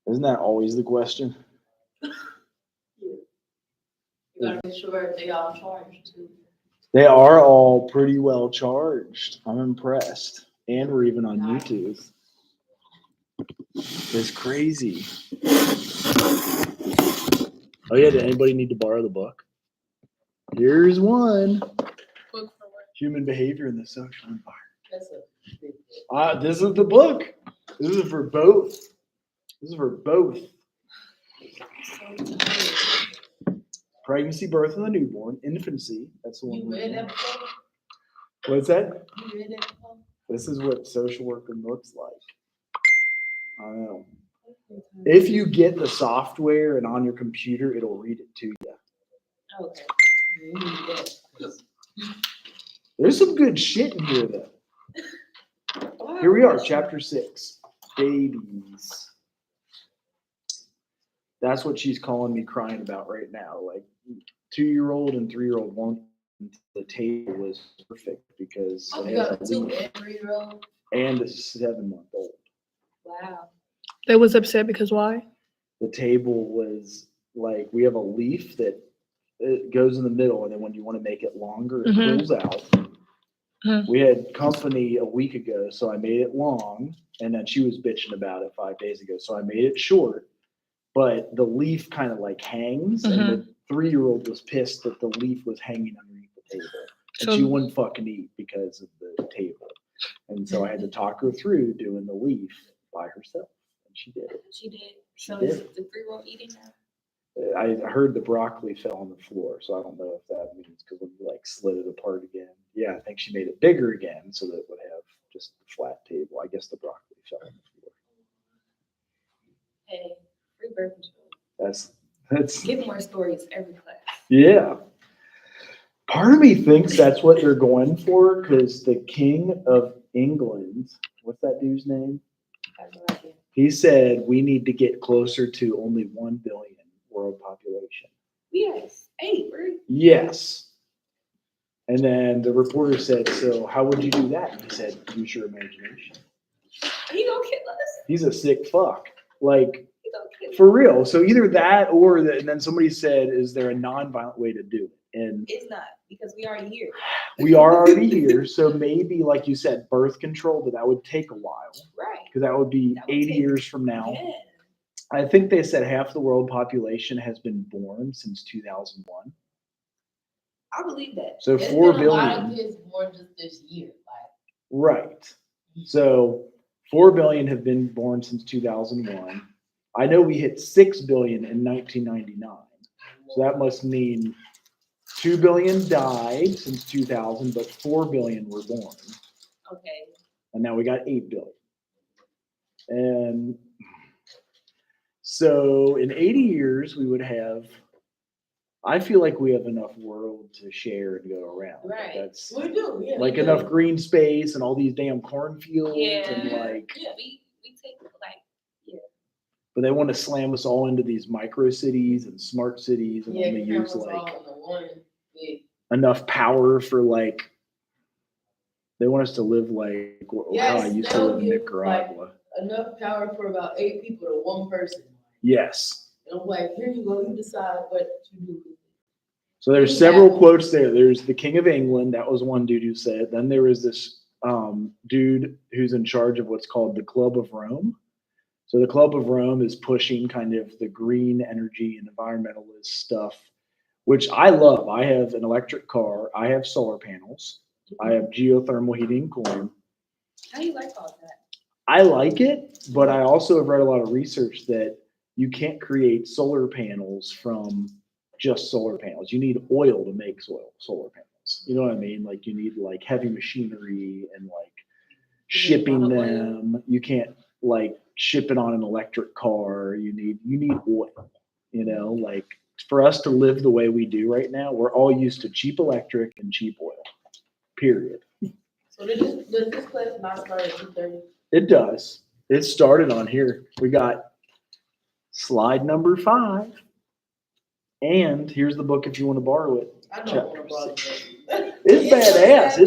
Isn't that always the question? Yeah. You gotta make sure they all charged too. They are all pretty well charged. I'm impressed. And we're even on YouTube. It's crazy. Oh yeah, did anybody need to borrow the book? Here's one. Book for what? Human behavior in the social environment. That's a big book. This is the book. This is for both. This is for both. Pregnancy, birth, and the newborn. Infancy. That's the one. You read that before? What's that? You read that before? This is what social worker looks like. I don't know. If you get the software and on your computer, it'll read it to you. Okay. You need that. There's some good shit in here, though. Here we are, chapter 6. Babies. That's what she's calling me crying about right now. Like 2-year-old and 3-year-old won't. The table was perfect because Oh, you got a 2 and 3-year-old? And a 7-month-old. Wow. They was upset because why? The table was like, we have a leaf that it goes in the middle, and then when you want to make it longer, it pulls out. We had company a week ago, so I made it long, and then she was bitching about it 5 days ago, so I made it short. But the leaf kind of like hangs, and the 3-year-old was pissed that the leaf was hanging underneath the table, and she wouldn't fucking eat because of the table. And so I had to talk her through doing the leaf by herself, and she did it. She did. So is the 3-year-old eating now? I heard the broccoli fell on the floor, so I don't know if that means because when you like slid it apart again. Yeah, I think she made it bigger again so that it would have just a flat table. I guess the broccoli fell on the floor. Hey, free birth control. That's Give more stories every class. Yeah. Part of me thinks that's what they're going for because the King of England, what's that dude's name? I have no idea. He said we need to get closer to only 1 billion world population. Yes, 8, right? Yes. And then the reporter said, so how would you do that? And he said, use your imagination. He gonna kill us? He's a sick fuck. Like, He gonna kill for us? real. So either that or and then somebody said, is there a non-violent way to do it? And It's not, because we already here. we are already here. So maybe, like you said, birth control, but that would take a while. Right. Because that would be That would 80 take- years from now. Yeah. I think they said half the world population has been born since 2001. I believe that. So There's 4 been a lot of billion. kids born just this year. Like, Right. So 4 billion have been born since 2001. I know we hit 6 billion in 1999. So that must mean 2 billion died since 2000, but 4 billion were born. okay. And now we got 8 billion. And so in 80 years, we would have, I feel like we have enough world to share and go around. Right. That's We do. Yeah, like we enough do. green space and all these damn cornfields Yeah. and like, Yeah, we take like, but they want to slam us all into these micro cities and smart cities and only use like enough power for like, they want us to live like how I used to live in Nicaragua. Enough power for about 8 people to 1 person. Yes. And I'm like, here you go, you decide what to do. So there's several quotes there. There's the King of England. That was one dude who said it. Then there was this dude who's in charge of what's called the Club of Rome. So the Club of Rome is pushing kind of the green energy and environmentalist stuff, which I love. I have an electric car. I have solar panels. I have geothermal heating and cooling. how do you like all that? I like it, but I also have read a lot of research that you can't create solar panels from just solar panels. You need oil to make solar panels. You know what I mean? Like you need like heavy machinery and like shipping them. You can't like ship it on an electric car. You need oil. You know, like for us to live the way we do right now, we're all used to cheap electric and cheap oil. Period. So does this class not start at 2:30? It does. It started on here. We got slide number 5. And here's the book if you want to borrow it. I don't want to borrow it. It's badass.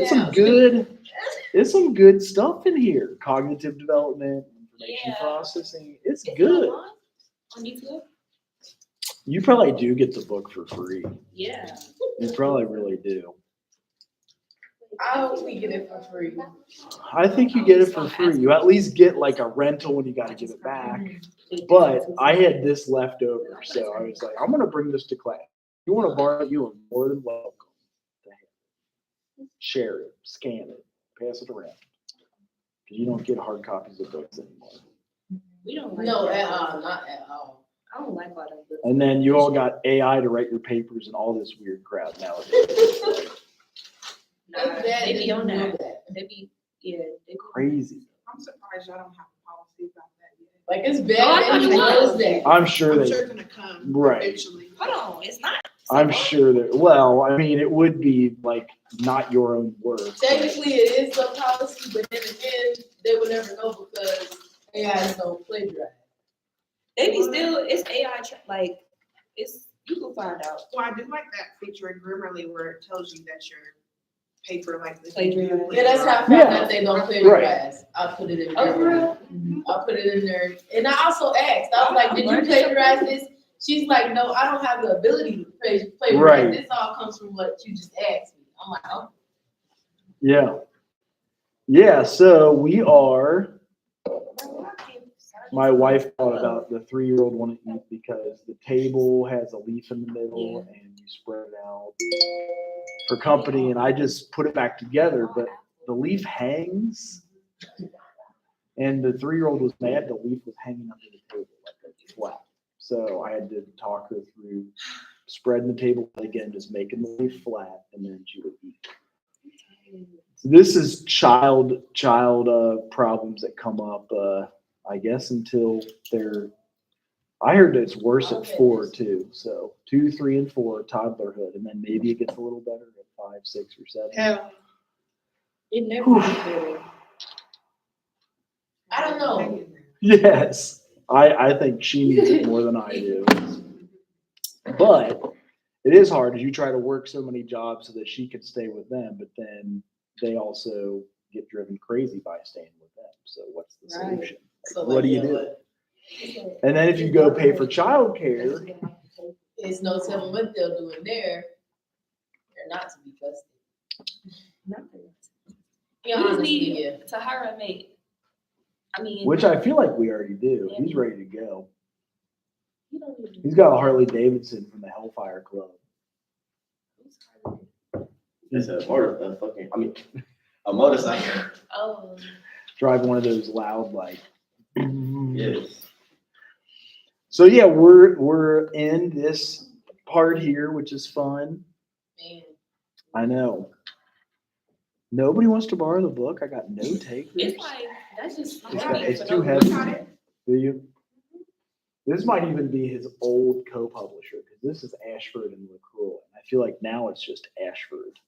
It's some good stuff in here. Cognitive development, information processing. It's good. on YouTube? You probably do get the book for free. Yeah. You probably really do. I hope we get it for free. I think you get it for free. You at least get like a rental when you got to give it back. But I had this left over, so I was like, I'm gonna bring this to class. You want to borrow it? You are more than welcome. Share it, scan it, pass it around. Because you don't get hard copies of books anymore. We don't like No, that. at all, not at all. I don't like all that. And then you all got AI to write your papers and all this weird crap nowadays. Nah, they be on that. They be, yeah. They be Crazy. I'm surprised y'all don't have a policy about that yet. Like, it's Oh, I bad thought that it he knows was. that. I'm sure I'm they. sure it's gonna come Right. eventually. Hold on, it's not. I'm sure that. Well, I mean, it would be like not your own work. but- Technically, it is some policy, but then again, they would never know because AI don't plagiarize. They be still, it's AI, like, it's, you can find out. Well, I do like that feature in Grammarly where it tells you that your paper, like. if you Plagiarized. do Yeah, that's how I found Yeah. out they don't plagiarize. I'll put it in Oh, there. for real? I'll put it in there. And I also asked, I was like, did you plagiarize this? She's like, no, I don't have the ability to plagiarize. Right. This all comes from what you just asked me. I'm like, oh. Yeah. Yeah. So we are. My wife thought about the 3-year-old want to eat because the table has a leaf in the middle and you spread it out for company. And I just put it back together, but the leaf hangs. And the 3-year-old was mad the leaf was hanging under the table like a flat. So I had to talk her through spreading the table again, just making the leaf flat, and then she would eat. So this is child problems that come up. I guess until they're. I heard it's worse at 4 too. So 2, 3, and 4 toddlerhood, and then maybe it gets a little better at 5, 6, or 7. Hell, It never gets better. I don't know. Yes, I think she needs it more than I do. But it is hard as you try to work so many jobs so that she can stay with them, but then they also get driven crazy by staying with them. So what's the Right. solution? So What do you do? And then if you go pay for childcare, It's no telling what they'll do in there. They're not to be trusted. Yeah, We just honestly, need yeah. to hire a mate. I mean. which I feel like we already do, he's ready to go. You don't need to- He's got a Harley Davidson from the Hellfire Club. It's a a motorcycle. Oh. Drive one of those loud like. Yes. So yeah, we're in this part here, which is fun. Man. I know. Nobody wants to borrow the book. I got no takers. It's like, that's just. It's too heavy. Do you? This might even be his old co-publisher because this is Ashford and LaCroix. And I feel like now it's just Ashford.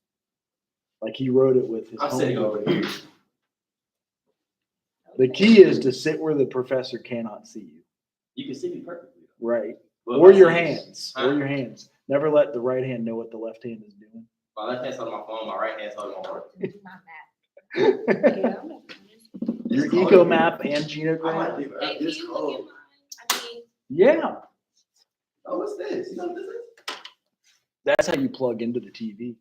Like he wrote it with his I'm sitting over home. here. The key is to sit where the professor cannot see you. You can see me perfectly. Right. Well, Or my your hands- hands. Huh? Or your hands. Never let the right hand know what the left hand is doing. My left hand's holding my phone, my right hand's holding my heart. Yeah, I'm not. Your It's cold. eco map and I might genogram. leave it Hey, up. can It's you look at cold. mine? I mean, Yeah. Oh, what's this? You know what this is? That's how you plug into the TV.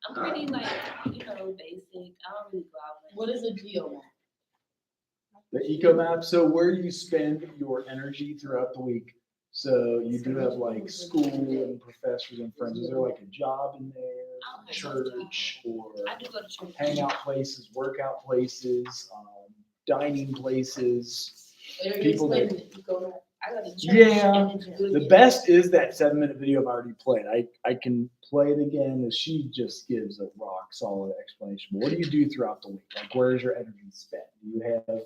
I'm pretty like, basic. I don't really go out. What is a geo? The eco map. So where you spend your energy throughout the week. So you do have like school and professors and friends. Is there like a job in there? Church or I do go to church. hangout places, workout places, dining places. People that- I go to church. Yeah. and the gym. The best is that 7-minute video I've already played. I can play it again as she just gives a rock solid explanation. What do you do throughout the week? Like where's your energy spent? Do you have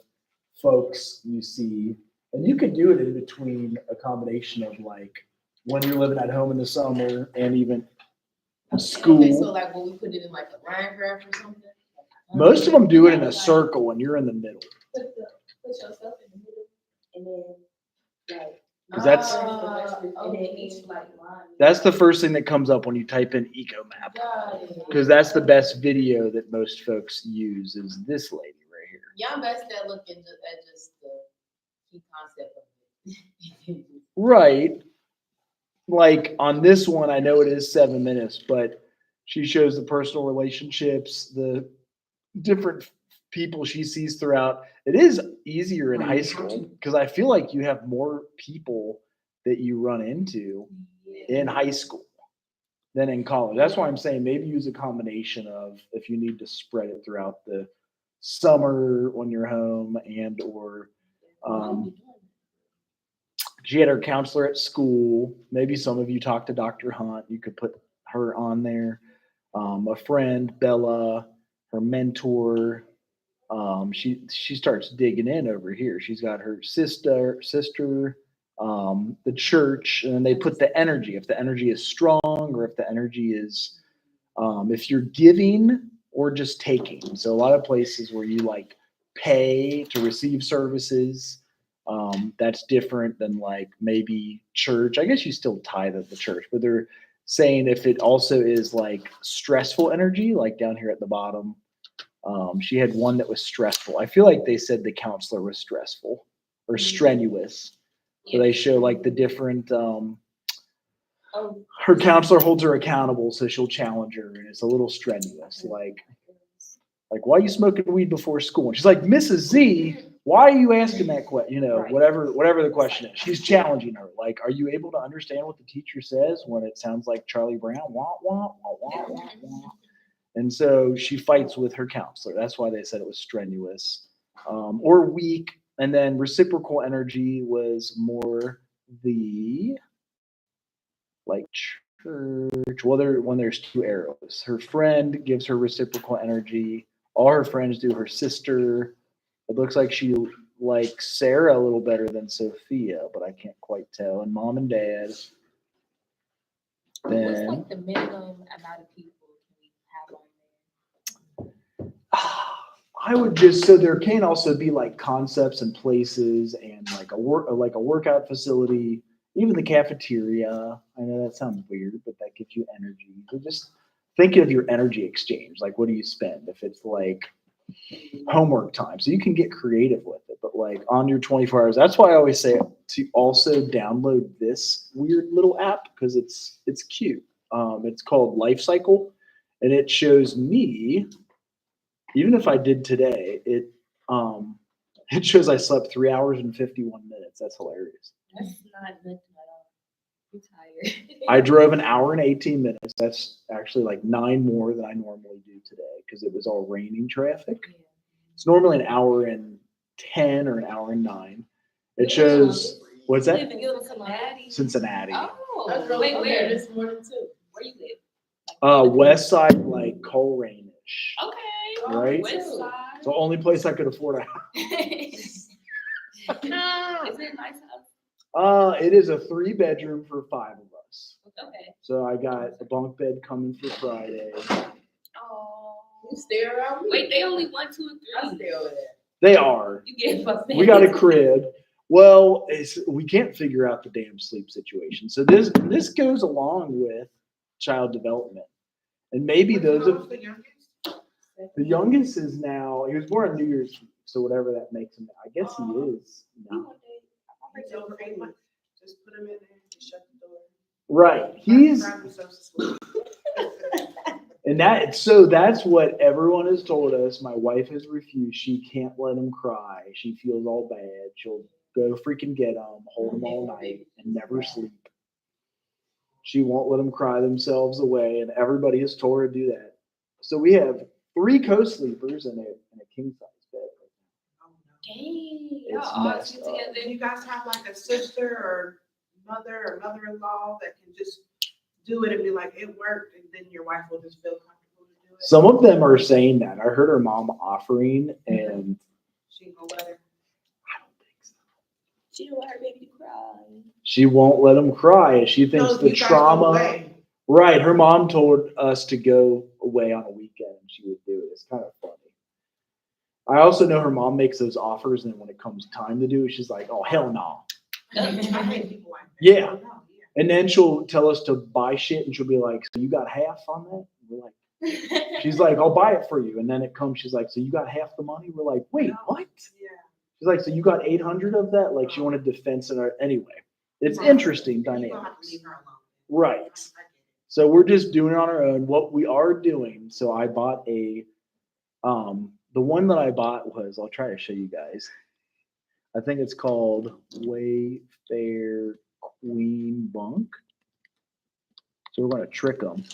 folks you see? And you can do it in between a combination of like when you're living at home in the summer and even school. Okay, so like when we put it in like a line graph or something? Most of them do it in a circle and you're in the middle. Put yourself in the middle and then like. 'Cause that's- And then each like line. That's the first thing that comes up when you type in eco map. Got it. Because that's the best video that most folks use is this lady right here. Y'all best at looking at just the key concept of it. Right. Like on this one, I know it is 7 minutes, but she shows the personal relationships, the different people she sees throughout. It is easier in high school because I feel like you have more people that you run into in high school than in college. That's why I'm saying maybe use a combination of if you need to spread it throughout the summer when you're home and or she had her counselor at school. Maybe some of you talked to Dr. Hunt. You could put her on there. A friend, Bella, her mentor. She starts digging in over here. She's got her sister, the church, and then they put the energy. If the energy is strong, or if the energy is, if you're giving or just taking. So a lot of places where you like pay to receive services. That's different than like maybe church. I guess you still tithe at the church, but they're saying if it also is like stressful energy, like down here at the bottom, she had one that was stressful. I feel like they said the counselor was stressful or strenuous. So they show like the different, her counselor holds her accountable, so she'll challenge her, and it's a little strenuous. Like why are you smoking weed before school? And she's like, Mrs. Z, why are you asking that question? You know, whatever the question is. She's challenging her. Like, are you able to understand what the teacher says when it sounds like Charlie Brown? Wah, wah, wah, wah, wah, wah. And so she fights with her counselor. That's why they said it was strenuous or weak. And then reciprocal energy was more the like church. Well, when there's two arrows, her friend gives her reciprocal energy. All her friends do. Her sister. It looks like she likes Sarah a little better than Sophia, but I can't quite tell. And mom and dad. What's Then like the minimum amount of people can we have on there? I would just so there can also be like concepts and places and like a workout facility, even the cafeteria. I know that sounds weird, but that gives you energy. So just think of your energy exchange. Like, what do you spend? If it's like homework time, so you can get creative with it. But like on your 24 hours, that's why I always say to also download this weird little app because it's cute. It's called Life Cycle, and it shows me. Even if I did today, it shows I slept 3 hours and 51 minutes. That's hilarious. That's not good at all. I'm tired. I drove an hour and 18 minutes. That's actually like 9 more than I normally do today because it was all raining traffic. It's normally an hour and 10 or an hour and 9. It shows what's that? Cincinnati. Oh, I drove wait, from there where? this morning too. Where you live? West side, like Coleraine-ish. Okay. Right? West side. It's the only place I could afford a house. Is it a nice house? It is a 3-bedroom for 5 of us. Okay. So I got a bunk bed coming for Friday. Oh. You stay around me? Wait, they only 1, 2, I 3. stay over there. They are. You get fucked. We got a crib. Well, we can't figure out the damn sleep situation. So this goes along with child development. And maybe those of the youngest is now, he was born on New Year's Eve, so whatever that makes him. I guess he is now. Just put him in there and shut the door. Right. And that's what everyone has told us. My wife has refused. She can't let him cry. She feels all bad. She'll go freaking get him, hold him all night, and never sleep. She won't let them cry themselves away, and everybody has told her to do that. So we have 3 co-sleepers and a king-size bed. Dang. It's Y'all all messed sleep up. together. Do you guys have like a sister or mother-in-law that can just do it and be like, it worked, and then your wife will just feel comfortable to do it? Some of them are saying that. I heard her mom offering, and She will let her. I don't think so. She don't want her baby to cry. She won't let him cry. She thinks No, the you guys go trauma. away. Right. Her mom told us to go away on a weekend and she would do it. It's kind of funny. I also know her mom makes those offers, and when it comes time to do it, she's like, oh, hell no. I hate people like that. Yeah. Oh, no, And then she'll tell us to buy shit, and she'll be like, so you got half on that? We're like, she's like, I'll buy it for you. And then it comes, she's like, so you got half the money? We're like, wait, what? Yeah. She's like, so you got 800 of that? Like she wanted defense in our, anyway. It's interesting You're gonna have to dynamics. leave her alone. Right. I get it. So we're just doing it on our own. What we are doing, so I bought the one that I bought was, I'll try to show you guys. I think it's called Wayfair Queen Bunk. So we're going to trick them.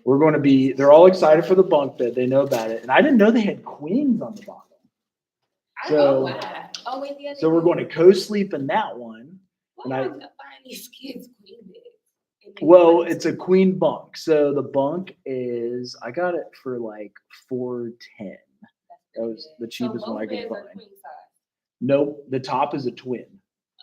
We're going to be, they're all excited for the bunk bed. They know about it. And I didn't know they had queens on the bottom. So, Oh, wait, the other so we're going to co-sleep in that one. Why and I- are you buying these kids queen beds? Well, it's a queen bunk. So the bunk is, I got it for like $410. That was the cheapest one I could find. Nope, the top is a twin.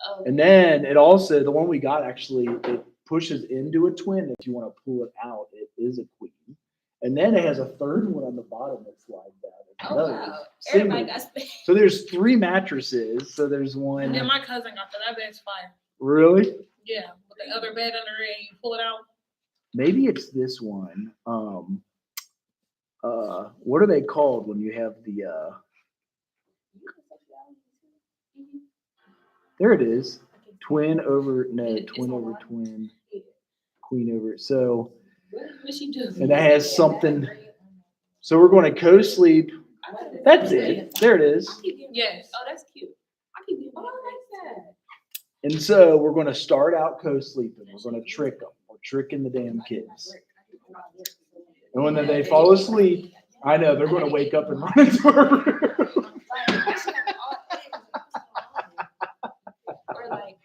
Oh, And then it also, the one we got actually, it pushes into a twin. If you want to pull it out, it is a queen. And then it has a third one on the bottom that slides out. It's oh another wow. single. Everybody got space. So there's 3 mattresses. So there's And one. then my cousin got that bed's fire. Really? Yeah, with the other bed under it, and you pull it out. Maybe it's this one. What are they called when you have the there it is. Twin over twin over twin. Queen over. So What she do? and that has something. So we're going to co-sleep. That's it. There it is. Yes. Oh, that's cute. I keep getting, oh, I like that. And so we're going to start out co-sleeping. We're going to trick them. We're tricking the damn kids. And when they fall asleep, I know they're going to wake up and run into our room. Or like,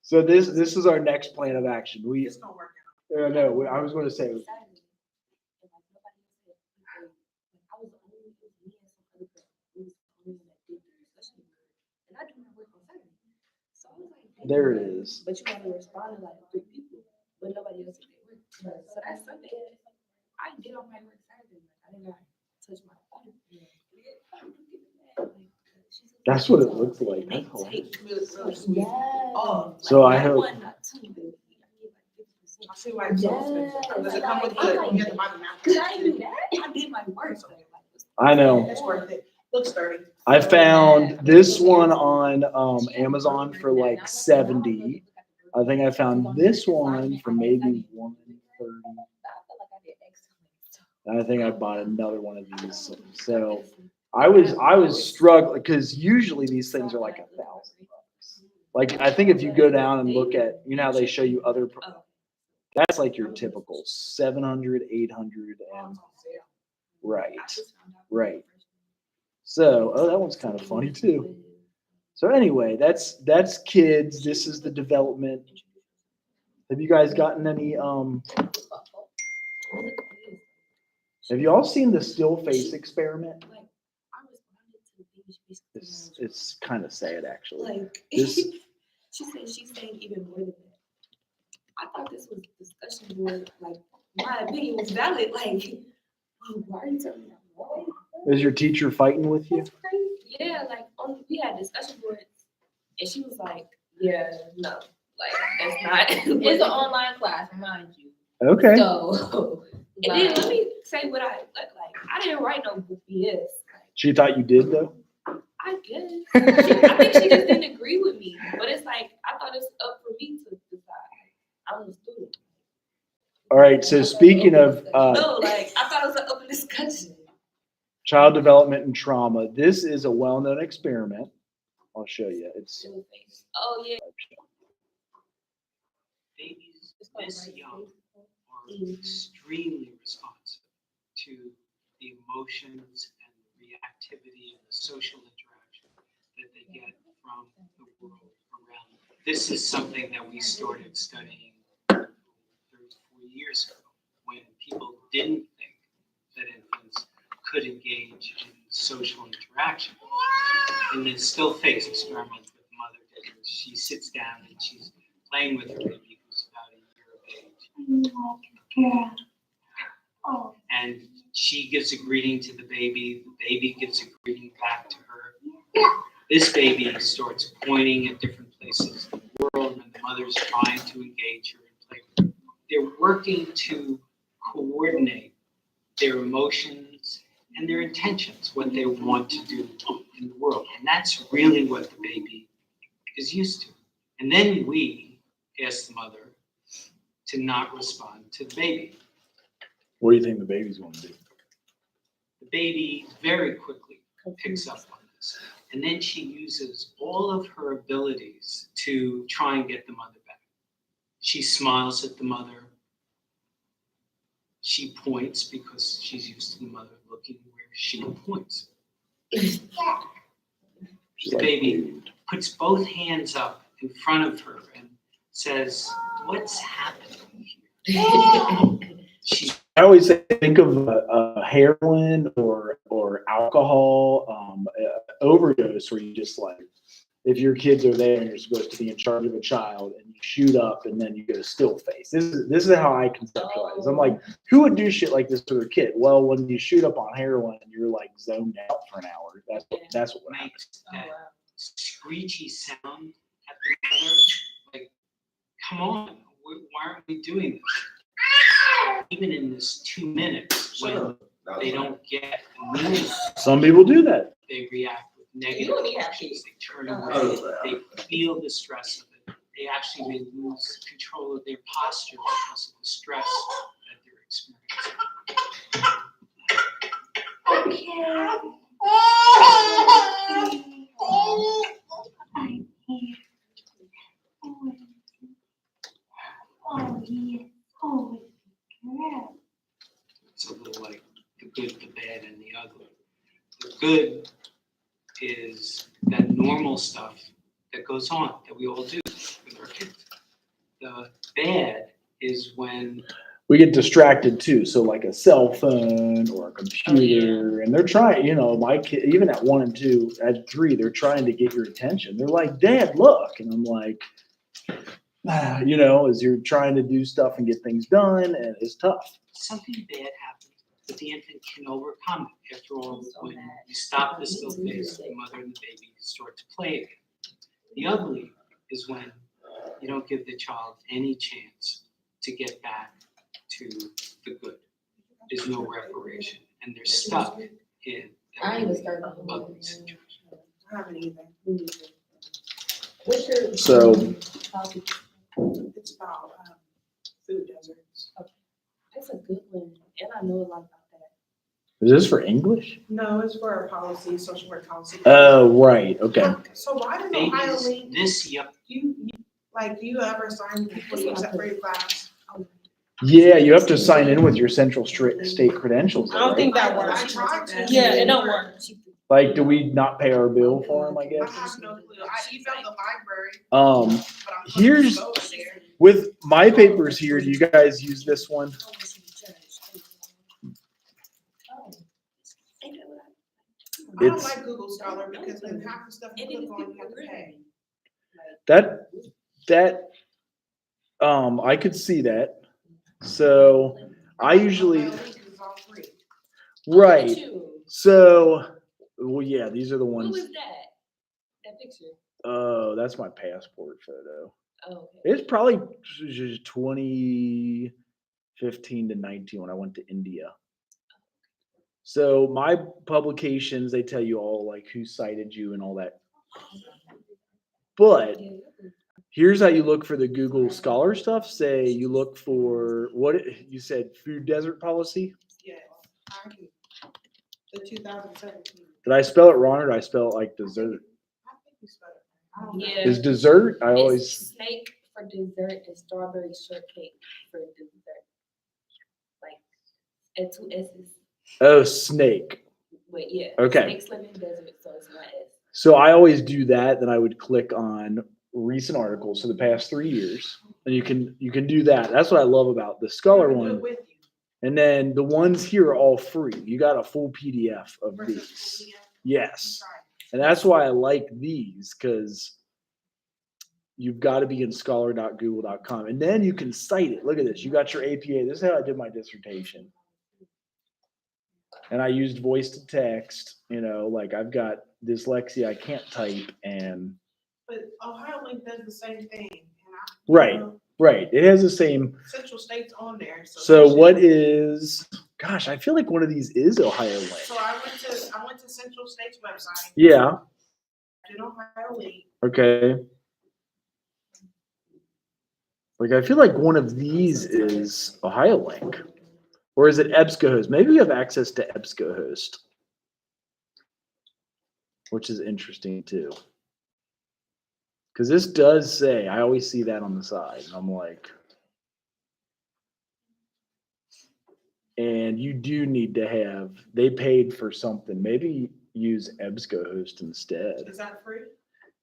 So this is our next plan of action. We It's gonna work out. no, I was going to say there it is. But you want to respond to like 3 people, but nobody else did their work. So that's Sunday. I did all my work Saturday. I didn't touch my phone. That's what it looks like. That's hilarious. Yeah. Oh, So like, I hope. One, not 2, baby. I see why it's so expensive. Does it come with the, you have to buy the Cause mattress? I didn't do that. I did my work. So like, I know. It's worth it. Looks sturdy. I found this one on Amazon for like 70. I think I found this one for maybe 130. And I think I bought another one of these. So I was struggling because usually these things are like $1,000. Like I think if you go down and look at, you know how they show you other, that's like your typical 700, 800, and right. So, oh, that one's kind of funny too. So anyway, that's kids. This is the development. Have you guys gotten any? Have you all seen the still face experiment? It's kind of sad actually. Like, This- she said she's saying even more than that. I thought this was discussion board. Like, my opinion was valid. Like, why are you telling me that? Why? Is your teacher fighting with you? Yeah, like we had discussion boards, and she was like, "Yeah, no, like that's not." It's an online class, remind you. Okay. So, and then let me say what I like. I didn't write no BS. She thought you did though. I guess. I think she just didn't agree with me. But it's like I thought it's up for me to decide. I'm the student. All right. So speaking of No, like I thought it was an open discussion. child development and trauma, this is a well-known experiment. I'll show you. It's Oh yeah. Babies this young are extremely responsive to the emotions and the reactivity and the social interaction that they get from the world around them. This is something that we started studying 34 years ago when people didn't think that infants could engage in social interaction. In the still face experiment that the mother did, she sits down and she's playing with her baby who's about a year of age. And she gives a greeting to the baby gives a greeting back to her. This baby starts pointing at different places in the world, and the mother's trying to engage her and play with her. They're working to coordinate their emotions and their intentions, what they want to do in the world. And that's really what the baby is used to. And then we ask the mother to not respond to the baby. What do you think the baby's going to do? The baby very quickly picks up on this. And then she uses all of her abilities to try and get the mother back. She smiles at the mother. She points because she's used to the mother looking where she points. She's The baby puts both hands up in front of her and says, "What's happening here?" She I always say, think of heroin or alcohol overdose, where you just like, if your kids are there and you're supposed to be in charge of a child and you shoot up and then you get a still face. This is how I conceptualize. I'm like, who would do shit like this to their kid? Well, when you shoot up on heroin and you're like zoned out for an hour, that's what happens. makes that screechy sound at the mother. Like, come on, why aren't we doing this? Even in this 2 minutes, when they don't get the news, Some people do that. they react with negative don't need emotions. They turn away. They feel the stress of it. They actually may lose control of their posture because of the stress that they're experiencing. It's a little like the good, the bad, and the ugly. The good is that normal stuff that goes on that we all do with our kids. The bad is when We get distracted too. So like a cell phone or a computer, and they're trying, my kid, even at 1 and 2, at 3, they're trying to get your attention. They're like, Dad, look. And I'm like, as you're trying to do stuff and get things done, and it's tough. something bad happens, but the infant can overcome it. After all, when you stop the still phase, the mother and the baby start to play again. The ugly is when you don't give the child any chance to get back to the good. There's no reparation, and they're stuck in I that even started. ugly situation. I haven't either. What's your? So- It's about food deserts. That's a good one, and I know a lot about that. Is this for English? No, it's for a policy, social work policy. Oh, right. Okay. So why does Ohio Babies, Link, this young, do you ever assign people to use that for your class? Yeah, you have to sign in with your central state credentials. I don't think that I works. tried to. Yeah, it don't work. Like, do we not pay our bill for them, I I guess? have no clue. I emailed the library, Um, but I'm. supposed to Here's- go over there. with my papers here, do you guys use this one? I don't It's- like Google Scholar because then half the stuff you click on, you have to pay. I could see that. So I usually, Ohio Link is all free. right. So, well, yeah, these are the Who ones. was that? That picture? Oh, that's my passport photo. Oh, okay. It's probably just 2015 to 19 when I went to India. So my publications, they tell you all like who cited you and all that. But here's how you look for the Google Scholar stuff. Say you look for you said, food desert policy. Yes, I do. The 2017. Did I spell it wrong or did I spell it like dessert? I think you spelled it right. I don't know. Yeah. Is dessert? I It's always, snake for dessert and strawberry shortcake for dessert. Like, and 2 S's. oh, snake. But yeah. Okay. Snakes live in desert, so it's not S. So I always do that. Then I would click on recent articles for the past 3 years. And you can do that. That's what I love about the Scholar I'm gonna do one. it with you. And then the ones here are all free. You got a full PDF of Versus these. PDF. Yes. Right. And that's why I like these, because you've got to be in scholar.google.com. And then you can cite it. Look at this. You got your APA. This is how I did my dissertation. And I used voice to text, like I've got dyslexia, I can't type, and But Ohio Link does the same thing. And Right. Right. It has the same. Central State's on there. So they what should- is, gosh, I feel like one of these is Ohio Link. So I went to Central State's website. Yeah. Did Ohio Link. Okay. Like, I feel like one of these is Ohio Link. Or is it EBSCOhost? Maybe we have access to EBSCOhost. Which is interesting too. Because this does say, I always see that on the side. And I'm like, and you do need to have, they paid for something. Maybe use EBSCOhost instead. Is that free?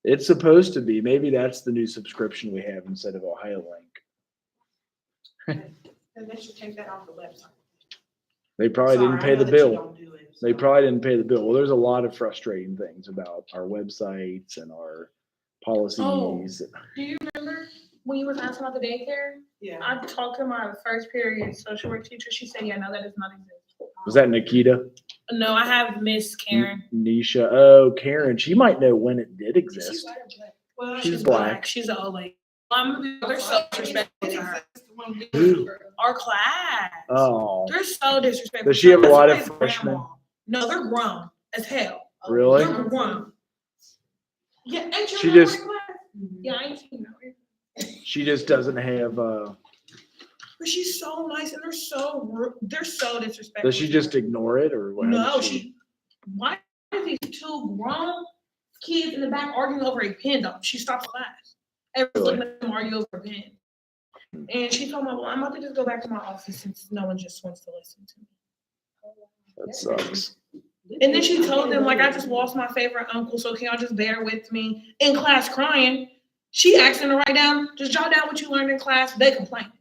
It's supposed to be. Maybe that's the new subscription we have instead of Ohio Link. Then they should take that off the website. They probably Sorry, didn't I pay know the that you bill. don't do it, They so. probably didn't pay the bill. Well, there's a lot of frustrating things about our websites and our policies. Do you remember when you was asking about the daycare? Yeah. I talked to my first period social work teacher. She said, yeah, no, that does not exist. Was that Nikita? No, I have Miss Karen. Nisha. Oh, Karen. She might know when it did exist. Well, She's black. She's an old lady. They're so disrespectful to her. Who? Our class. Oh, They're so disrespectful. does she have a lot of Somebody's freshmen? grandma. No, they're grown as hell. Really? They're grown. Yeah, ain't you She in my just- class? Yeah, I ain't seen her. She just doesn't have. But she's so nice and they're so disrespectful. Does she just ignore it or what? No, why are these two grown kids in the back arguing over a pen though? She stopped class. Everyone's looking at them argue over a pen. And she told me, well, I'm about to just go back to my office since no one just wants to listen to me. That sucks. And then she told them, like, I just lost my favorite uncle, so can y'all just bear with me? In class crying. She asked them to write down, just jot down what you learned in class. They complain.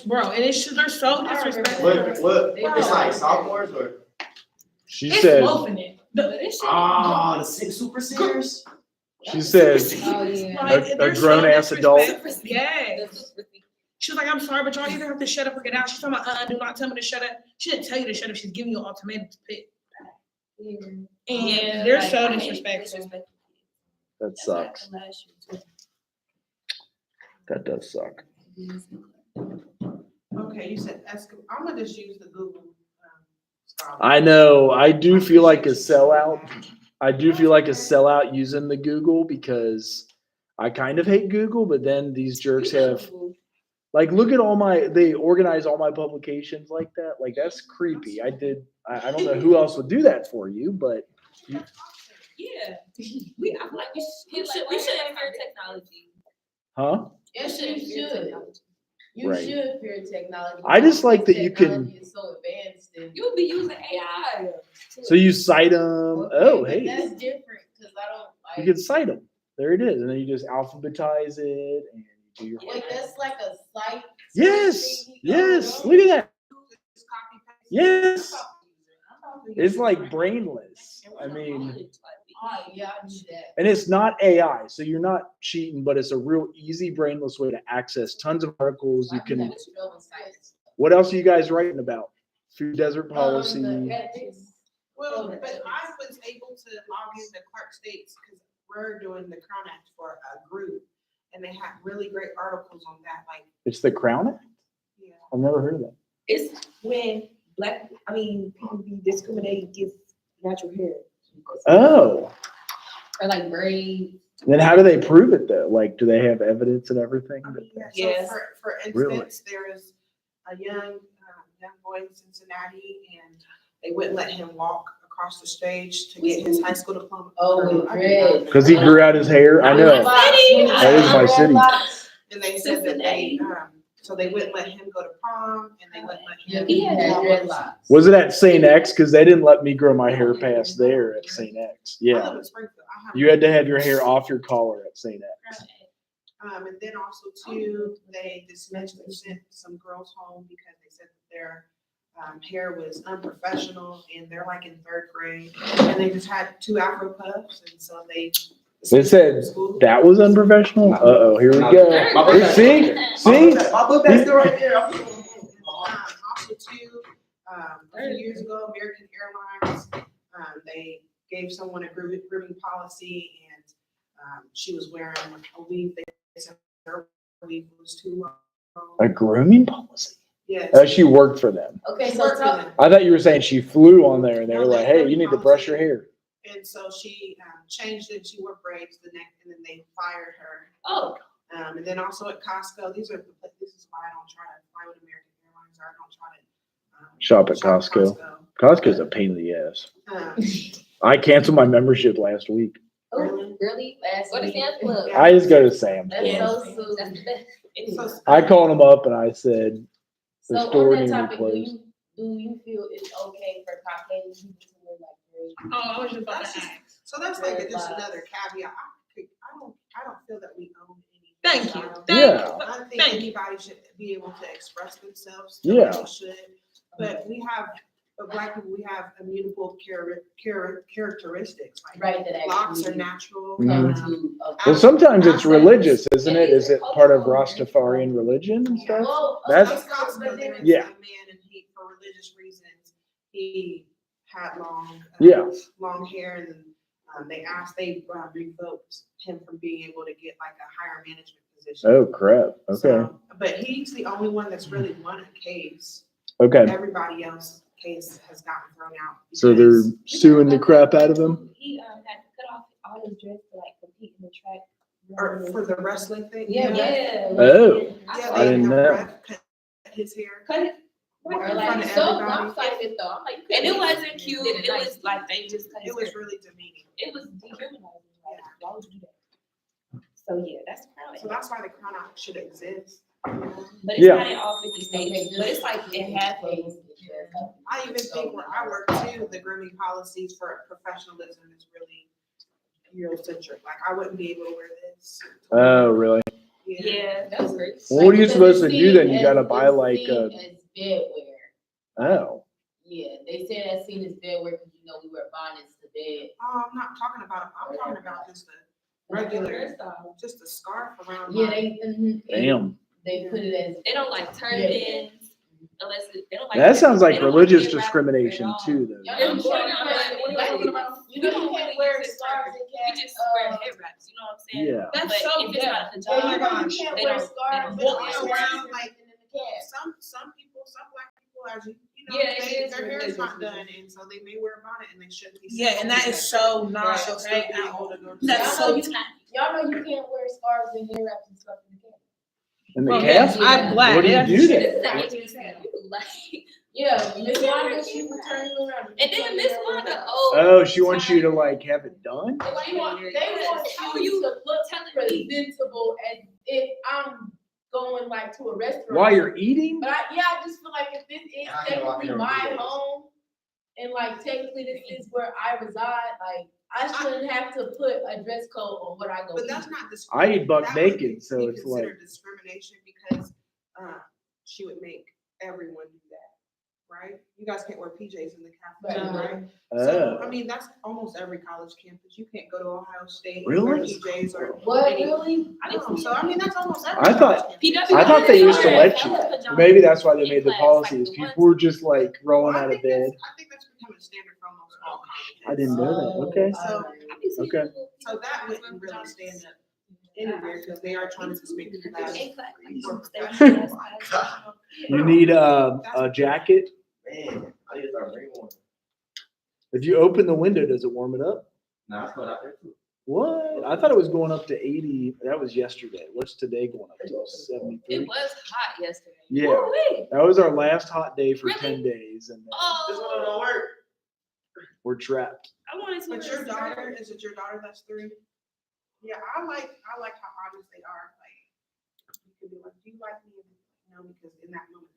Bro, and they're so disrespectful. What? It's like sophomores or? She It's said. loafing it. The super seniors? She says. Oh, yeah. Like, A they're so grown-ass adult? disrespectful. Yes. She was like, I'm sorry, but y'all either have to shut up or get out. She's talking about, do not tell me to shut up. She didn't tell you to shut up. She's giving you an ultimatum to pick. And they're so disrespectful. That sucks. That does suck. Okay, you said I'm gonna just use the Google. Scholar. I know. I do feel like a sellout. I do feel like a sellout using the Google because I kind of hate Google, but then these jerks have, like, look at they organize all my publications like that. Like, that's creepy. I don't know who else would do that for you, but Yeah. I feel like we should fear technology. huh? Yes, you should. You Right. should fear technology. I just like that you can- Technology is so advanced and. You'll be using AI. So you cite them. Oh, but hey, That's different, cause I don't you like. can cite them. There it is. And then you just alphabetize it and you do your. Wait, that's like a site. Yes, thing you yes. go Look at that. Just copy paste. Yes. I thought we It's used like to- brainless. I mean, Oh, yeah, I do that. and it's not AI, so you're not cheating, but it's a real easy, brainless way to access tons of articles. You I do can. that with Strobel sites. What else are you guys writing about? Food desert The policy. ethics. Well, but I was able to log into Clark States because we're doing the Crown Act for a group. And they have really great articles on that, like, It's the Crown Act? yeah. I've never heard of that. It's when people be discriminated against natural hair. Oh, Or like braids. then how do they prove it though? Like, do they have evidence and everything? Yeah, Yes. so for Really? instance, there is a young boy in Cincinnati and they wouldn't let him walk across the stage to get his high school diploma. Oh, with dreads. Because he grew out his hair. I know. That is my city. And they said that so they wouldn't let him go to prom and they wouldn't let Yeah, him. he had dreadlocks. Was it at St. X? Because they didn't let me grow my hair past there at St. X. I Yeah. live in Springfield. I have- You had to have your hair off your collar at St. X. And then also too, they dismissed and sent some girls home because they said that their hair was unprofessional and they're like in 3rd grade. And they just had 2 Afro puffs and so they. They said that was unprofessional? Uh-oh, here we go. See? See? My book bag's still right there. Also too, a few years ago, American Airlines, they gave someone a grooming policy and she was wearing a weave. They said her weave was too long. A grooming policy? Yes. She worked for them. Okay, She so worked for tell, them. I thought you were saying she flew on there and they were like, hey, you need to brush your hair. And so she changed it. She wore braids the neck and then they fired her. Oh, And then also at Costco, this is why I don't try to fly with American Airlines, or I don't try to Shop at Costco. Costco's a pain in the ass. I canceled my membership last week. Oh, really? Go to Sam's Club. Yeah. I just go to Sam's That's Club. so soon. That's the best. So- I called them up and I said, So the store on that needed topic, clothes. do you feel it's okay for Caucasian people to wear like very? Oh, I was just about That's to just- ask. So that's like Red just lights. another caveat. I don't feel that we own any. Thank you. style. Yeah. I think Thank you. anybody should be able to express themselves. Yeah. They should. But we have, Black people, we have immutable characteristics. Like Right, that locks are actually natural. Mhm. come um, to. Well, sometimes it's Accents. religious, isn't it? Is it part of Rastafarian religion and stuff? Well, That's- Costco, there is Yeah. a man, and he, for religious reasons, he had Yeah. long hair, and they revoked him from being able to get like a higher management position. Oh, crap. Okay. So, but he's the only one that's really won a case. Okay. Everybody else case has gotten thrown out. So they're because- suing the crap out of him? He had to cut off all his dress to like compete in the track. Or for the wrestling thing. Yeah. Oh, Yeah, I they didn't have know. Ref cut his hair. Cut it. in Or front like of so everybody. lopsided though. I'm like, And it wasn't cute. Did it It nice. was like they just cut It his was hair. really demeaning. It was dehumanizing. Like, why would you do that? So yeah, that's crown. So that's why the crown out should exist. But it's Yeah. not in all 50 states. But it's like in half of them. I even think where I work too, the grooming policies for professionalism is really Eurocentric. Like I wouldn't be able to wear this. Oh, really? Yeah. That's great. Well, what are you Because supposed to it's do then? seen You gotta as- buy it's like seen a, as bedwear. oh, Yeah, they say that's seen as bedwear because you know we wear bonnets to bed. Oh, I'm not talking about, I'm talking about just a regular, just a scarf around. Yeah, my- damn. they put it as. They don't like turbans unless they don't like. That sounds like they don't religious hair wrap discrimination at all. too, though. Y'all know I'm you sure can't not, wear- but what are you talking about? You know you can't wear scarves and We cats. just wear hair wraps, you know what I'm saying? Yeah. That's But so if it's not a ghetto. Oh hijab, my gosh. You They can't they wear don't- scarves. they don't walk and around like in the cats. Some people, some Black people, as you know, Yeah, it is their hair is not religious. done, and so they may wear a bonnet and they shouldn't be. Yeah, and that is so not Right. She'll still okay be at able all. to go to That's school. so you Y'all know you can't wear scarves and hair wraps and stuff in the cats. And the Well, calf? yes, I'm glad. What do you That's- do this then? is actually you, like. Yeah, Miss Wanda, she would turn you around. And then Miss Wanda, Oh, she wants you to like have it done? They want How you you to look telling me? presentable as if I'm going like to a restaurant. While you're eating? But I just feel like if this is I ain't walking technically over my this. home, and like technically this is where I reside, like I shouldn't have to put a dress code on what I go But eat. that's not I discrimination. eat buck That would naked, so be it's like, considered discrimination because she would make everyone do that, right? You guys can't wear PJs in the cafeteria, Right. right? So, oh, I mean, that's almost every college campus. You can't go to Ohio State and Really? wear PJs or. What, any- really? So, I mean, that's almost every. I thought- college campus. PW I thought they used to let you. Pajamas Maybe that's why they in made the class, policies. like the People were just like rolling Well, out of bed. I think that's becoming standard for almost all colleges. I didn't know that. Okay. So- Okay. So that wouldn't really stand up anywhere because they are trying to just make the class more professional. You need a jacket. Man, I need to start bringing one. If you open the window, does it warm it up? Nah, it's going out there too. What? I thought it was going up to 80. That was yesterday. What's today going up to? It 73? was hot yesterday. Yeah. Woo-wee. That was our last hot day for Really? 10 days, and then This one Oh, don't work. we're trapped. I wanted to. But your daughter, is it your daughter that's 3? Yeah, I like how honest they are. Like, you could be like, do you like me? No, because in that moment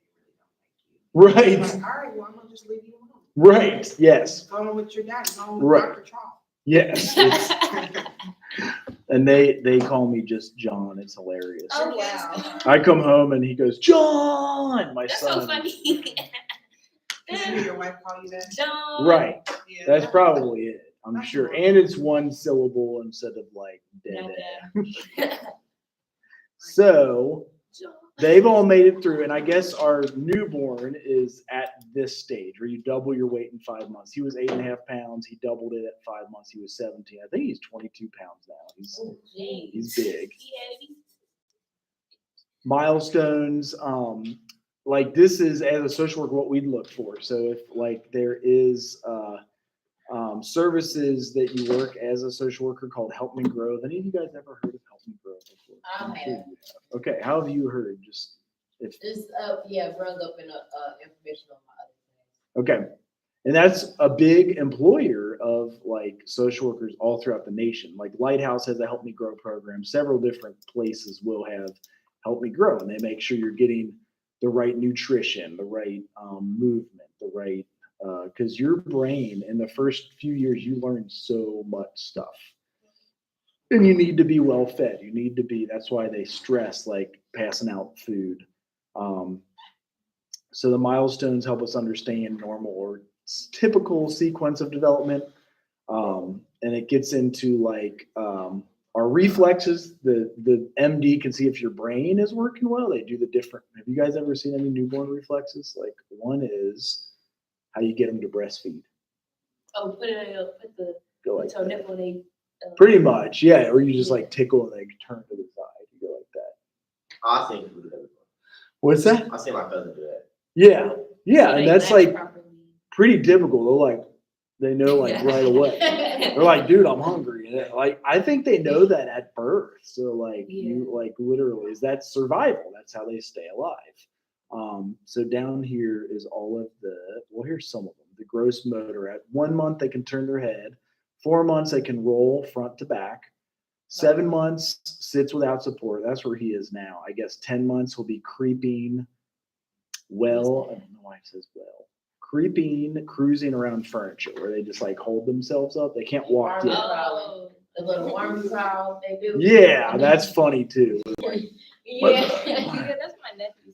they really don't like you. Right. Like, all right, well, I'm gonna just leave you alone. Right. Yes. Go on with your dad. Go on with Right. Dr. Charles. Yes. It's- and they call me just John. It's hilarious. Oh, wow. I come home and he goes, John, my That's son. so funny. Did you hear your wife call you that? John. Right. Yeah. That's probably it. I'm That's sure. normal. And it's one syllable instead of like dad. So John. they've all made it through, and I guess our newborn is at this stage where you double your weight in 5 months. He was 8.5 pounds. He doubled it at 5 months. He was 17. I think he's 22 pounds now. He's big. Milestones. Like this is as a social worker what we'd look for. So if like there is services that you work as a social worker called Help Me Grow. Have any of you guys ever heard of Help Me Grow before? I have. Okay, how have you heard? Just if It's brung up in information on my other things. okay. And that's a big employer of like social workers all throughout the nation. Like Lighthouse has a Help Me Grow program. Several different places will have Help Me Grow, and they make sure you're getting the right nutrition, the right movement, the right because your brain in the first few years you learn so much stuff, and you need to be well fed. You need to be. That's why they stress like passing out food. So the milestones help us understand normal or typical sequence of development. And it gets into like our reflexes. The MD can see if your brain is working well. They do the different. Have you guys ever seen any newborn reflexes? Like one is how you get them to breastfeed. Oh, put the Go like toe that. nipple, they. Pretty much, yeah. Or you just like tickle and they turn to the side. You go like that. I seen people do that before. What's that? I seen my cousin do that. Yeah, yeah, So and they that's latch like properly. pretty typical. They know like right away. They're like, dude, I'm hungry. And like, I think they know that at birth. So like you like literally is that survival. That's how they stay alive. So down here is all of well, here's some of them. The gross motor at 1 month, they can turn their head. 4 months, they can roll front to back. 7 months sits without support. That's where he is now. I guess 10 months will be creeping. Well, I don't know why it says well. Creeping, cruising around furniture where they just like hold themselves up. They can't walk yet. Oh. The little worm crawl they do. Yeah, that's funny too. Yeah, that's my nephew.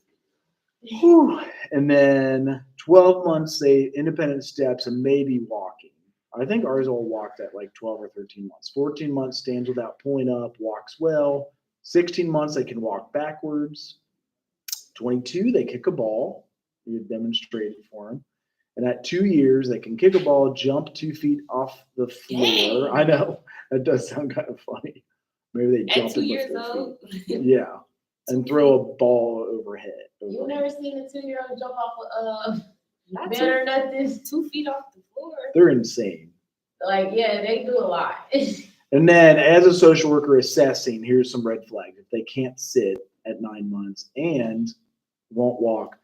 Whew. And then 12 months, they independent steps and maybe walking. I think ours all walked at like 12 or 13 months. 14 months stands without pulling up, walks well. 16 months, they can walk backwards. 22, they kick a ball. You demonstrated for them. And at 2 years, they can kick a ball, jump 2 feet off the floor. Dang. I know that does sound kind of funny. Maybe they At jump 2 and lift years their old. feet. Yeah, and throw a ball overhead. You never seen a 2-year-old jump off a Not bed or nothing? 2 feet off the floor. They're insane. Like, yeah, they do a lot. And then, as a social worker assessing, here's some red flags. If they can't sit at 9 months and won't walk.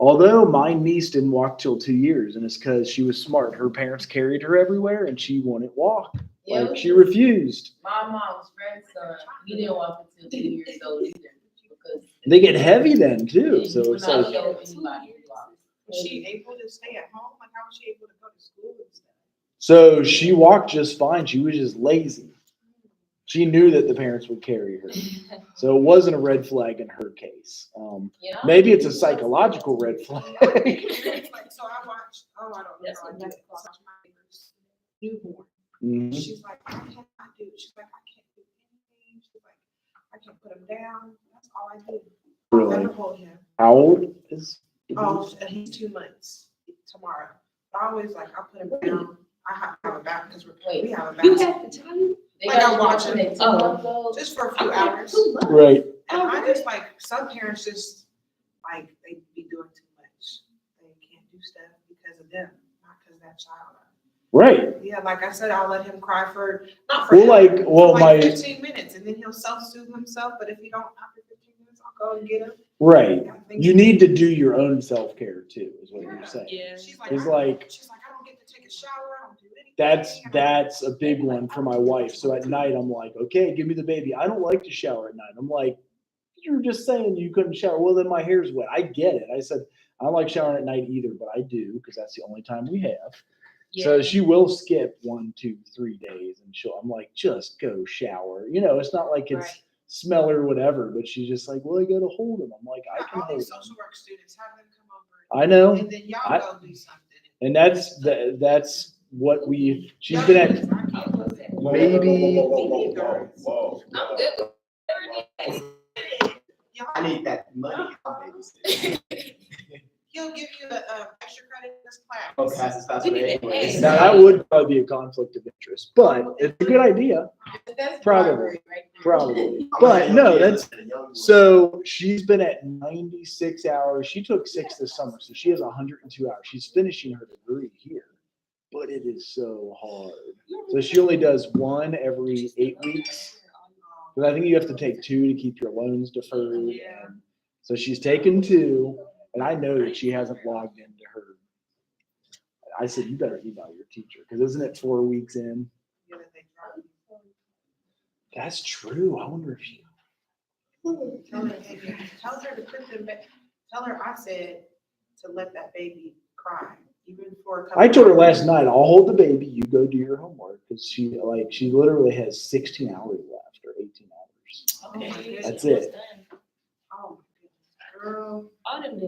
Although my niece didn't walk till 2 years, and it's because she was smart. Her parents carried her everywhere, and she wouldn't walk. Yeah, Like she refused. my mom's friend's son, he didn't walk until 2 years old either. Because They get heavy then too. he So would it's not like, show anybody to walk. Was she able to stay at home? Like, how was she able to go to school and stuff? so she walked just fine. She was just lazy. She knew that the parents would carry her. So it wasn't a red flag in her case. You know? Maybe it's a psychological red flag. It's like, so I watched, I don't know That's how I what do that's it. I called. watched my neighbor's newborn. Mhm. She's like, I can't do it. She's like, I can't do anything. She's like, I can't put him down. That's all I do. I'll Really? never hold him. How old is? Oh, and he's 2 months tomorrow. I always like, I'll put him down. I have to have a bath because we have a You bath. have the child? They Like, got I you watch watching it. it 2 months old. Just for a few hours. 2 months. Right. And I just like, some parents just, like, they be doing too much. They can't do stuff because of them, not because of that child. Right. Yeah, like I said, I'll let him cry for, not for Well, him, like, for well, like my 15 minutes, and then he'll self-soothe himself, but if he don't, after 15 minutes, I'll go and get him. right. I think- You need to do your own self care too, is what you're saying. Yeah. She's like, It's I like don't get to take a shower, I don't do anything. that's a big one for my wife. So at night I'm like, okay, give me the baby. I don't like to shower at night. I'm like, you were just saying you couldn't shower. Well, then my hair's wet. I get it. I said I don't like showering at night either, but I do because that's the only time we have. So she will skip 1, 2, 3 days, and I'm like, just go shower. You know, it's not like it's Right. smell or whatever, but she's just like, well, I got to hold him. I'm like, I can All hold these him. social work students, have them come over, I know, and then y'all I- go do something. and that's what she's been at maybe. Whoa. I'm good with whatever it is. I need that money. He'll give you a extra credit in this class. Oh, pass this fast We need to anyways. pay. Now that would probably be a conflict of interest, but it's a good idea. That's Probably. bribery right there. Probably. But no, that's so she's been at 96 hours. She took 6 this summer, so she has 102 hours. She's finishing her degree here, but it is so hard. So she only does 1 every 8 weeks. Because I think you have to take 2 to keep your loans deferred. Yeah. And so she's taken 2, and I know that she hasn't logged into her. I said, you better email your teacher, because isn't it 4 weeks in? Yeah, that they drop you. That's true. I wonder if she. Tell her to put them back. Tell her I said to let that baby cry, even for a couple. I told her last hours. night, I'll hold the baby. You go do your homework, because she literally has 16 hours left or 18 hours. Oh my goodness. That's it. Oh my goodness, girl. All them,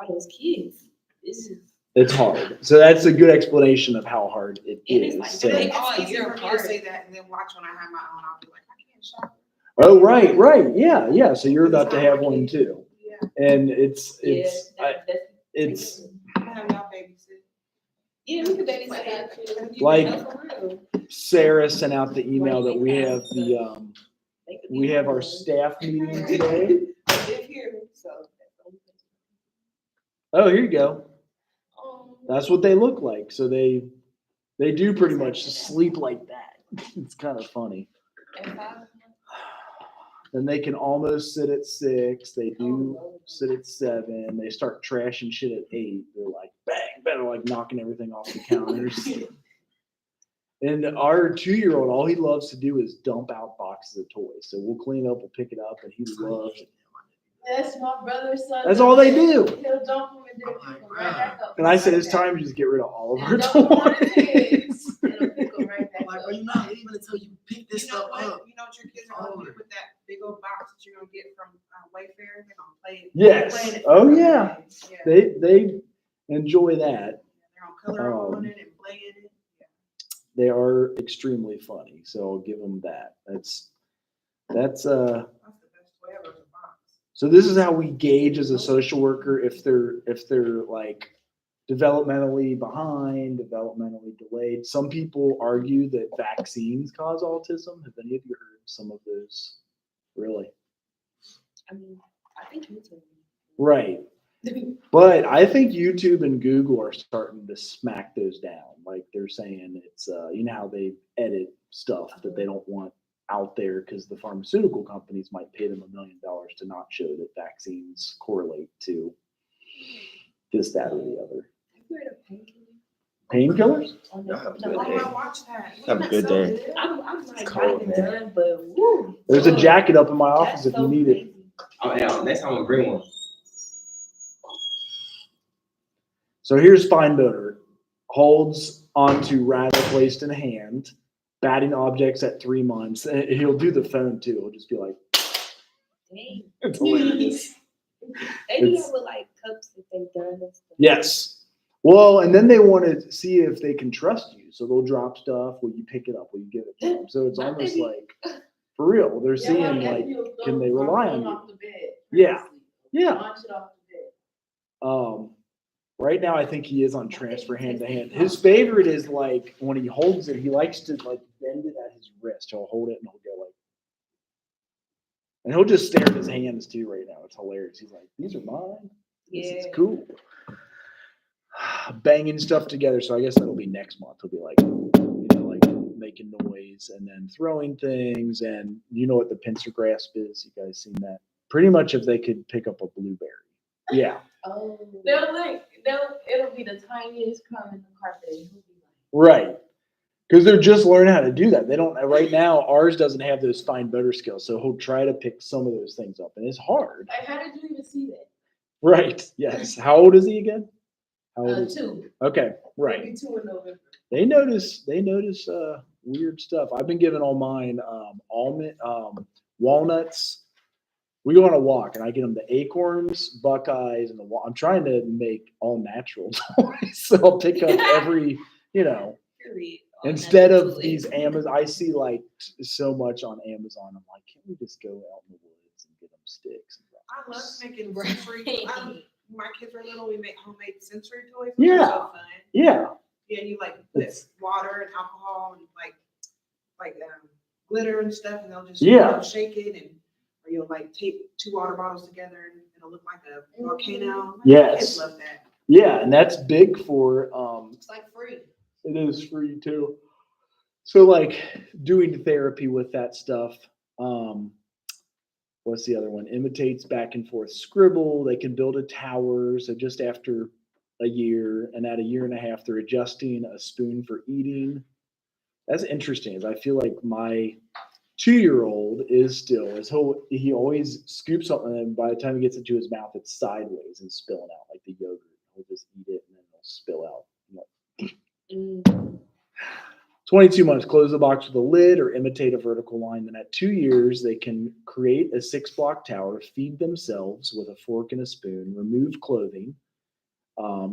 all those kids. It's just. It's hard. So that's a good explanation of how hard it It is is. like So- And They then all it's easier easier for me to apart. say that, and then watch when I have my own. I'll be like, I can't shop. Oh, right. Yeah. So you're about to have one too. Yeah, And it's That's I have y'all babysit. yeah, we could babysit. Like- No, for real. Sarah sent out the email that we have we have our staff meeting today. I live here, so that's the only place. Oh, here you go. Um, That's what they look like. So they do pretty much sleep like that. It's kind of funny. at 5. Then they can almost sit at 6. They do sit at 7. They start trashing shit at 8. They're like bang, bang, like knocking everything off the counters. And our 2-year-old, all he loves to do is dump out boxes of toys. So we'll clean up, we'll pick it up, and he loves it. That's my brother's son. That's all they do. He'll dump them and then pick them right back up. And I said, it's time to just get rid of all of our And dump them on his toys. heads, and he'll pick them right back Like, up. are you not leaving until you pick this You know stuff what? up? You know what your kids are gonna do with that big old box that you're gonna get from Wayfair? They're gonna play it. Yes. playing it Oh, for yeah. days. Yeah. They enjoy that. They're gonna color on it and play in it. Yeah. They are extremely funny. So I'll give them that. That's That's the best way ever, is a box. so this is how we gauge as a social worker if they're like developmentally behind, developmentally delayed. Some people argue that vaccines cause autism. Have any of you heard some of those? Really? I mean, I think you too. Right. But I think YouTube and Google are starting to smack those down. Like they're saying it's you know how they edit stuff that they don't want out there because the pharmaceutical companies might pay them $1 million to not show that vaccines correlate to this, that, or the other. Have you heard of painkillers? Painkillers? On Y'all have a the- good Oh, day. I watched that. Have a Wasn't good that so day. good? I'm like, cold, not man. done, but woo. There's a Look, jacket up in my office that's if you so need it. crazy. Oh, yeah, next time I'm gonna bring one. So here's fine motor. Holds onto rather placed in hand, batting objects at 3 months. And he'll do the phone too. He'll just be like, Dang. it's hilarious. They do It's- that with like cups that they've done and stuff. Yes. Well, and then they want to see if they can trust you. So they'll drop stuff. Will you pick it up? Will you give it to them? So it's almost like, for real, they're seeing like, can they rely on you? Off the bed. Yeah. Yeah. Launch it off the bed. Right now, I think he is on transfer hand to hand. His favorite is like when he holds it, he likes to like bend it at his wrist. He'll hold it and he'll go like, and he'll just stare at his hands too right now. It's hilarious. He's like, these are mine. This is Yeah. cool. Banging stuff together. So I guess that'll be next month. He'll be like, you know, like making noise and then throwing things. And you know what the pincer grasp is? You guys seen that? Pretty much if they could pick up a blueberry. Yeah. Oh. It'll be the tiniest crumb in the carpet. And he'll be like, Right. Because they're just learning how to do that. They don't right now, ours doesn't have those fine motor skills. So he'll try to pick some of those things up. And it's hard. like, how did you even see that? Right. Yes. How old is he again? How old is he? 2. Okay. Right. Maybe 2 in November. They notice weird stuff. I've been giving all mine almond walnuts. We go on a walk and I get them the acorns, buckeyes, and I'm trying to make all natural toys. So I'll pick up every, Period. instead of Absolutely. these Amazon. I see like so much on Amazon. I'm like, can't we just go out in the woods and get them sticks? And I love rocks? making sensory. My kids are little. We make homemade sensory toys. which is Yeah. so fun. Yeah. Yeah, you like put It's- water and alcohol and like glitter and stuff, and they'll just Yeah. shake it, and or you'll like tape 2 water bottles together, and it'll look like a volcano. Yes. Kids love that. Yeah. And that's big for It's like free. it is free too. So like doing therapy with that stuff, What's the other one? Imitates back and forth scribble. They can build a tower. So just after a year, and at a year and a half, they're adjusting a spoon for eating. That's interesting. Is I feel like my 2-year-old is still is he always scoops something, and by the time he gets it to his mouth, it's sideways and spilling out like the yogurt. He'll just eat it and then it'll spill out. 22 months, close the box with a lid or imitate a vertical line. Then at 2 years, they can create a 6-block tower, feed themselves with a fork and a spoon, remove clothing,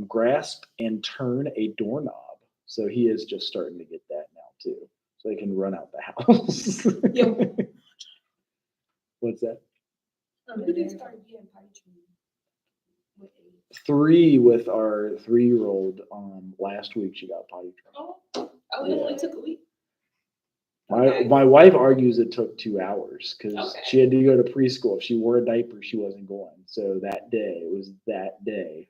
grasp and turn a doorknob. So he is just starting to get that now too. So they can run out the house. Yeah. What's that? When did they start getting potty trained? What age? 3 with our 3-year-old. Last week she got potty trained. Oh, it only took a week. My wife argues it took 2 hours because Okay. she had to go to preschool. If she wore a diaper, she wasn't going. So that day, it was that day.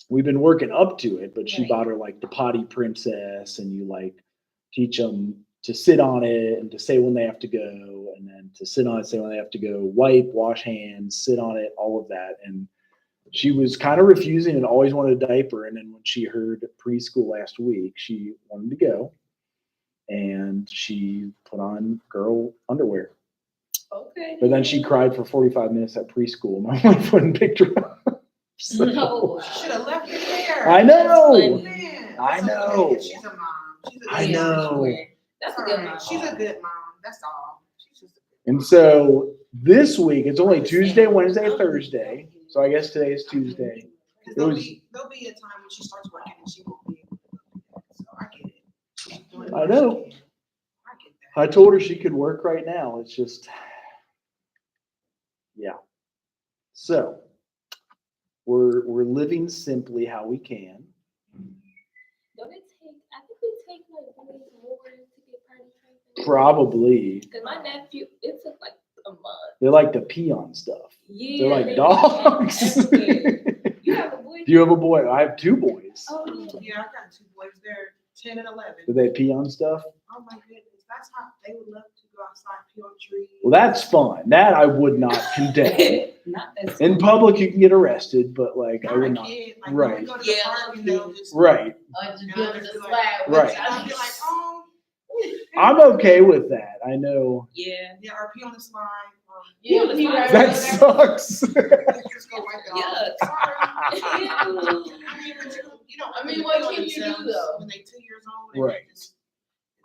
We've been working up to it, but she Right. bought her like the potty princess, and you like teach them to sit on it and to say when they have to go, and then to sit on it, say when they have to go, wipe, wash hands, sit on it, all of that. And she was kind of refusing and always wanted a diaper. And then when she heard preschool last week, she wanted to go, and she put on girl underwear. Okay. But then she cried for 45 minutes at preschool. My wife wouldn't pick her up. So, No. Should have left it there. I know. Man, I it's know. okay. She's a mom. She's a I good know. mom. That's a All good right. mom. She's a good mom. That's all. She's just a good And mom. so this week, it's only Tuesday, Wednesday, Thursday. So I guess today is Tuesday. 'Cause It was- there'll be a time when she starts working and she won't be able to go do that. So I get it. She's doing I what know. she can. I get that. I told her she could work right now. It's just, yeah. So we're living simply how we can. Don't it take, I think it take like boys more to get potty trained? Probably. Because my nephew, it took like a month. They like to pee on stuff. Yeah. They're like they dogs. went everywhere. You have a boy? Do you have a boy? I have 2 boys. Oh, yeah. Yeah, I got 2 boys. They're 10 and 11. Do they pee on stuff? Oh my goodness. That's how they would love to go outside, pee on trees. Well, that's fun. That I would not condemn. Not that In public, you can get arrested, but like I Not would a not. kid. Like Right. when we go to the Yeah, park and they'll just. Right. Just And build I'll the just be like, slab. Right. I'll be like, oh. I'm okay with that. I know Yeah. Yeah, or pee on the slide. Or Yeah, pee right that over sucks. just go wipe it off. Yuck. Sorry. Ew. I mean, but you don't. I mean, what can you do, though? When they're 2 years old. And Right. they just.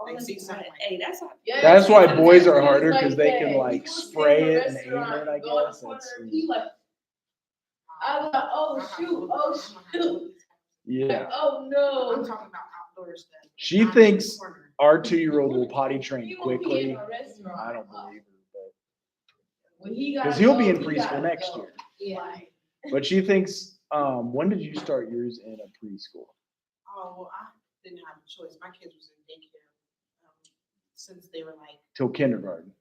They see something. Like Hey, that's how. Yeah, That's why sometimes boys are it's harder like because they that. can You like go sit spray in a it and aim restaurant, it. I go in the guess. corner, It's- he like, I was like, oh shoot, oh shoot. yeah. Like, oh I'm no. talking about outdoor stuff. She not in the thinks corner. Our 2-year-old will potty train He won't be in quickly. a restaurant. I don't believe her, When he because gotta he'll be go, in he preschool gotta next go. year. Yeah. But she thinks, when did you start yours in a preschool? Oh, well, I didn't have a choice. My kids was in daycare since they were like, Till kindergarten.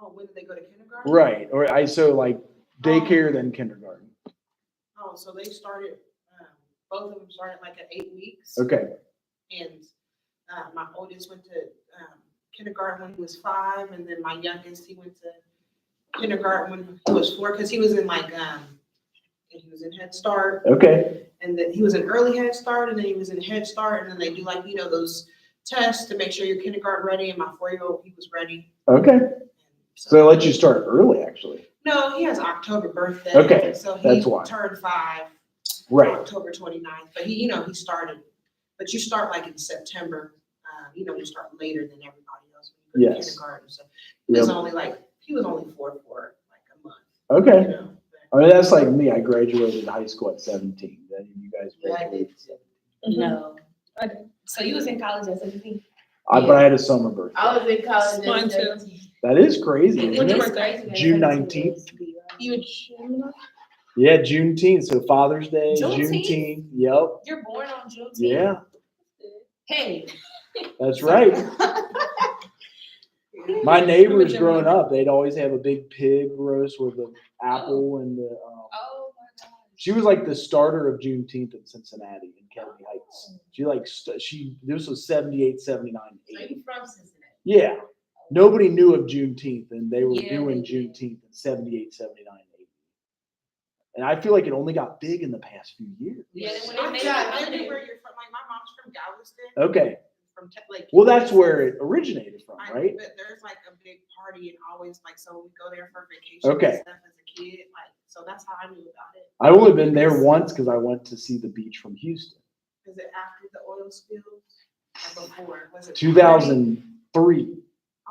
oh, when did they go to kindergarten? Right. Or so like daycare, then kindergarten. Oh, so they started, both of them started like at 8 weeks. Okay. And my oldest went to kindergarten when he was 5, and then my youngest, he went to kindergarten when he was 4, because he was in like, he was in Head Start, Okay. and then he was in early Head Start, and then he was in Head Start, and then they do like, those tests to make sure you're kindergarten ready, and my 4-year-old, he was ready. Okay. And So they let you start early, actually. No, he has October birthday. Okay, So he that's why. turned 5 Right. October 29th, but he started, but you start like in September, you start later than everybody else when you go to Yes. kindergarten, so he was Yep. only 4 for like a month, Okay. but- I mean, that's like me. I graduated high school at 17. Then you guys graduated. No. So you was in college at 17? But I had a summer birthday. I was in college Mine at too. 17. That is crazy, isn't When's your it? birthday? June 19th. You a Gemini? Yeah, Juneteenth. So Father's Day, Juneteenth? Juneteenth. Yep. You're born on Juneteenth? Yeah, Hey. that's right. My neighbors Gemini. growing up, they'd always have a big pig roast with the apple and the. Oh my God. She was like the starter of Juneteenth in Cincinnati in Kennedy Heights. She this was 78, 79, So 80. you from Cincinnati? Yeah. Nobody knew of Juneteenth, and they were Yeah, doing they did. Juneteenth in 78, 79, 80. And I feel like it only got big in the past few years. Yeah, when I they made got it, where you're from. Like my mom's from Galveston. Okay. From like. Well, that's where it originated from, right? But there's like a big party and always like, so we go there for vacation Okay. and stuff as a kid. Like, so that's how I knew about it. I've only been there once because I went to see the beach from Houston. Is it after the oil spill or before? Was it 2003.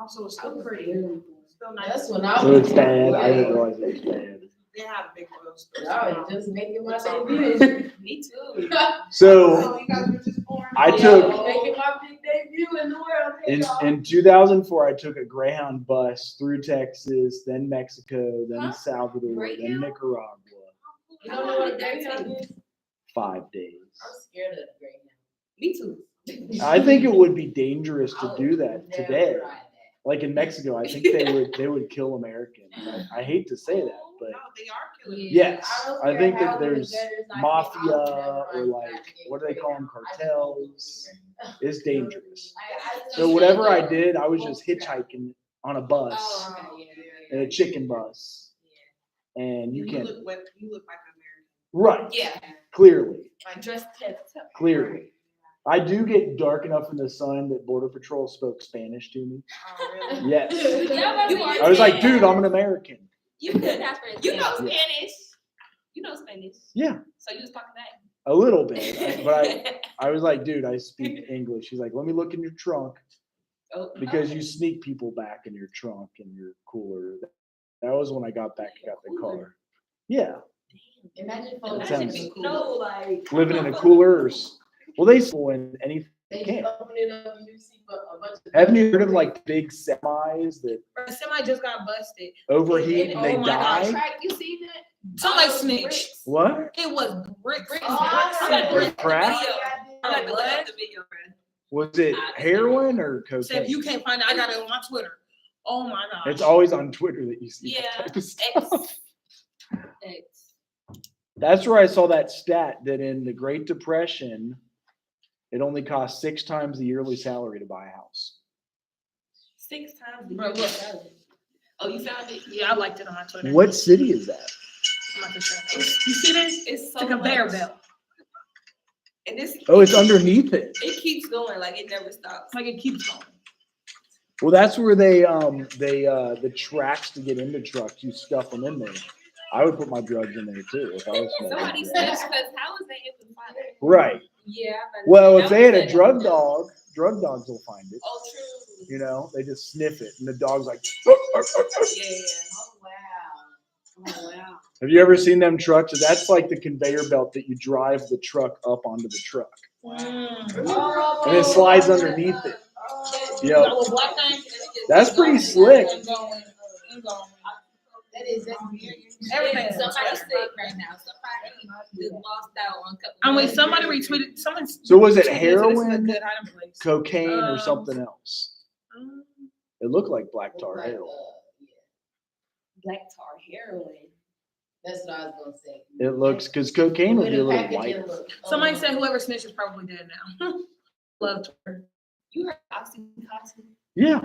Also, it's I still was pretty. really Still nice. That's when I So was. it's bad. I didn't realize it was bad. They had a big oil spill. I was just making my It's all debut. me too. So Oh, you guys were just born. I Yeah, took- making my big debut in the world. in 2004, I took a Greyhound bus through Texas, then Mexico, then Huh? Salvador, then Greyhound? Nicaragua. You don't know what a Greyhound is? 5 days. I'm scared of the Greyhound. Me too. I think it would be dangerous I to would do that never today. ride that. Like in Mexico, I think they would kill Americans. I hate to say that, but No, they are killing. yes, don't I care think how that there's many bears I mafia get, I'll or never like ride what do they call them, Greyhound. I just cartels. won't It's dangerous. I just So don't whatever feel I like- did, I was just hitchhiking on a bus, Oh, okay, yeah. in a chicken bus, and you You can look like American. right Yeah. clearly. Dressed tip. Clearly. I do get dark enough in the sun that Border Patrol spoke Spanish to me. Oh, really? Yes. Yeah, I was like, dude, I'm an American. You could ask for You know Yeah. Spanish. You know Spanish. Yeah, So you was talking back. a little bit. But I was like, dude, I speak English. He's like, let me look in your trunk Oh, because you sneak people back in your trunk and your cooler. That was when I got back and got the car. Yeah, Imagine That folks sounds- being cool. No, like living in a cooler. Well, they spoil in anything. They can't. just open it up and you see a bunch of. Haven't you heard of like big semis that A semi just got busted. overheat and they Oh my gosh. die? Track, you see that? Somebody snitched. What? It was bricks. Bricks. Oh, I Bricks. got With the crack? video. I like to look at the video, man. Was it heroin or So if cocaine? you can't find it, I got it on my Twitter. Oh my gosh. It's always on Twitter that you see Yeah, that type of stuff. X. That's where I saw that stat that in the Great Depression, it only cost 6 times the yearly salary to buy a house. 6 times the Bro, year. look. Oh, you found it? Yeah, I liked it on my Twitter. What city is that? I'm about to show you. You see this? It's so It's a conveyor much. belt. And this. Oh, it's underneath it. It keeps going, like it never stops. Like it keeps going. Well, that's where the tracks to get into trucks, you stuff them in there. I would put my drugs in there too if I was smoking Somebody drugs. snitched because how is they able to find it? Right. Yeah. Well, if they had a drug dogs will find it. Oh, true. You know, they just sniff it, and the dog's like. Yeah. Oh, wow. Oh, wow. Have you ever seen them trucks? That's like the conveyor belt that you drive the truck up onto the truck, Oh, and it slides underneath it. Yeah, That was black thing. that's pretty slick. And going, and going. That is Everything. Somebody's sick right now. Somebody just lost out on a couple. I mean, million. somebody retweeted. Someone. So was it tweeted, this is a heroin, good hiding place. cocaine, or Um, something else? Um, It looked like black tar Like, heroin. Black tar heroin. That's what I was gonna say. It looks because cocaine The would way be a the little packaging lighter. look. Somebody said whoever snitched is probably dead now. Love Twitter. You heard Oxycontin? Yeah.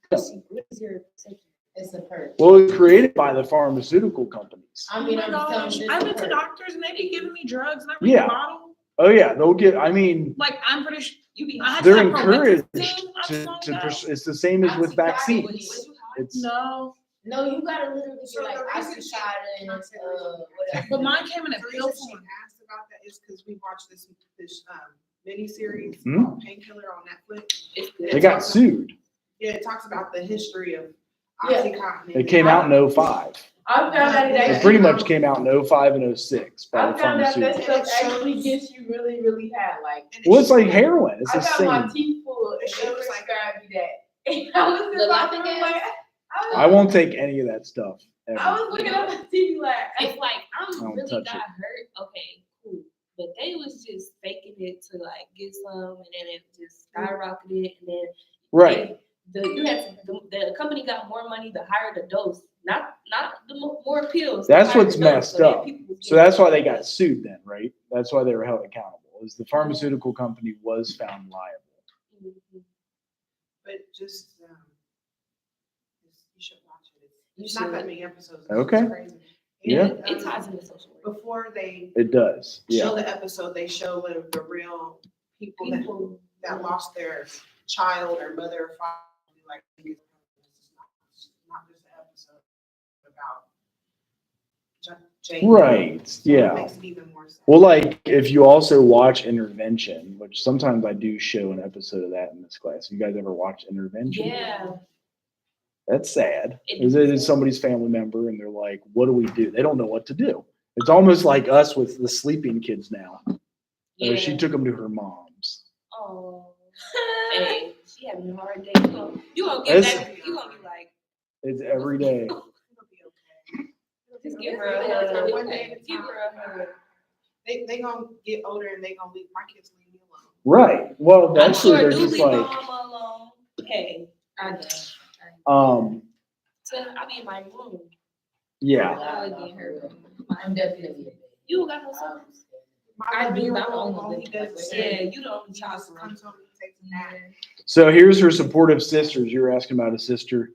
What is your take? It's a perk. Well, it was created by the pharmaceutical companies. I Oh mean, my I'm gosh, telling you, I've it's been a to perk. doctors and they be giving me drugs and I read Yeah. the bottle. Oh yeah, they'll get. I mean, Like I'm pretty sure You be I had they're to have encouraged promethazine not too long ago. It's the same as with Oxycontin, vaccines. was you It's No, No, you gotta literally So get like the reason she- oxycontin and whatever. but mine came in a The pill reason she form. asked about that is because we watched this miniseries Hmm? called Painkiller on Netflix. It's And they it got talks sued. Yeah, it talks about the history of Yeah. OxyContin. It came out in 05. I found out It It that pretty much came out in 05 and 06 by I the found out that pharmaceutical. stuff actually gets you really, really high. Like Well, it's like heroin. It's I the got my same. teeth full and It they was like- prescribed me that. And I was in The my laughing room gas? like, I won't take any of that stuff I ever. was looking at my TV like, It's like don't I'm really touch got it. hurt. Okay, cool. But they was just faking it to like get some, and then it just skyrocketed, and then Right. the company got more money the higher the dose, not the more pills. That's the higher what's the dose. messed So then up. people was So getting that's why they more got sued then, right? That's why they were held accountable. Is the pharmaceutical company was found liable. Mhm. but just, you should watch it. You It's not that should. many episodes. It's Okay. just crazy. Yeah. And, It ties into social work. before they It does. Yeah. show the episode, they show the real people that lost their child or mother or father. Like, this is not just an episode about Jane. Right. So it Yeah. makes it even more sad. Well, like if you also watch Intervention, which sometimes I do show an episode of that in this class. You guys ever watch Intervention? Yeah. That's sad. It Is is it is somebody's family member and they're like, what do we do? They don't know what to do. It's almost like us with the sleeping kids now. Yeah. She took them to her mom's. Oh. Hey, she having a hard day. You gonna get It's- that? You gonna be like, It's every day. It'll be okay. just give her a hug. One day at a Give her a time. hug. They gonna get older and they gonna leave, my kids leave me alone. Right. Well, I'm eventually sure they're do just leave like, mama alone. Hey, I know. So I be in my room. yeah. I would get her. I'm definitely. You don't got no sons? I do, but I'm the only All one he that does is Yeah, say, you the only he child. just comes home and takes a nap. So here's her supportive sisters. You were asking about a sister.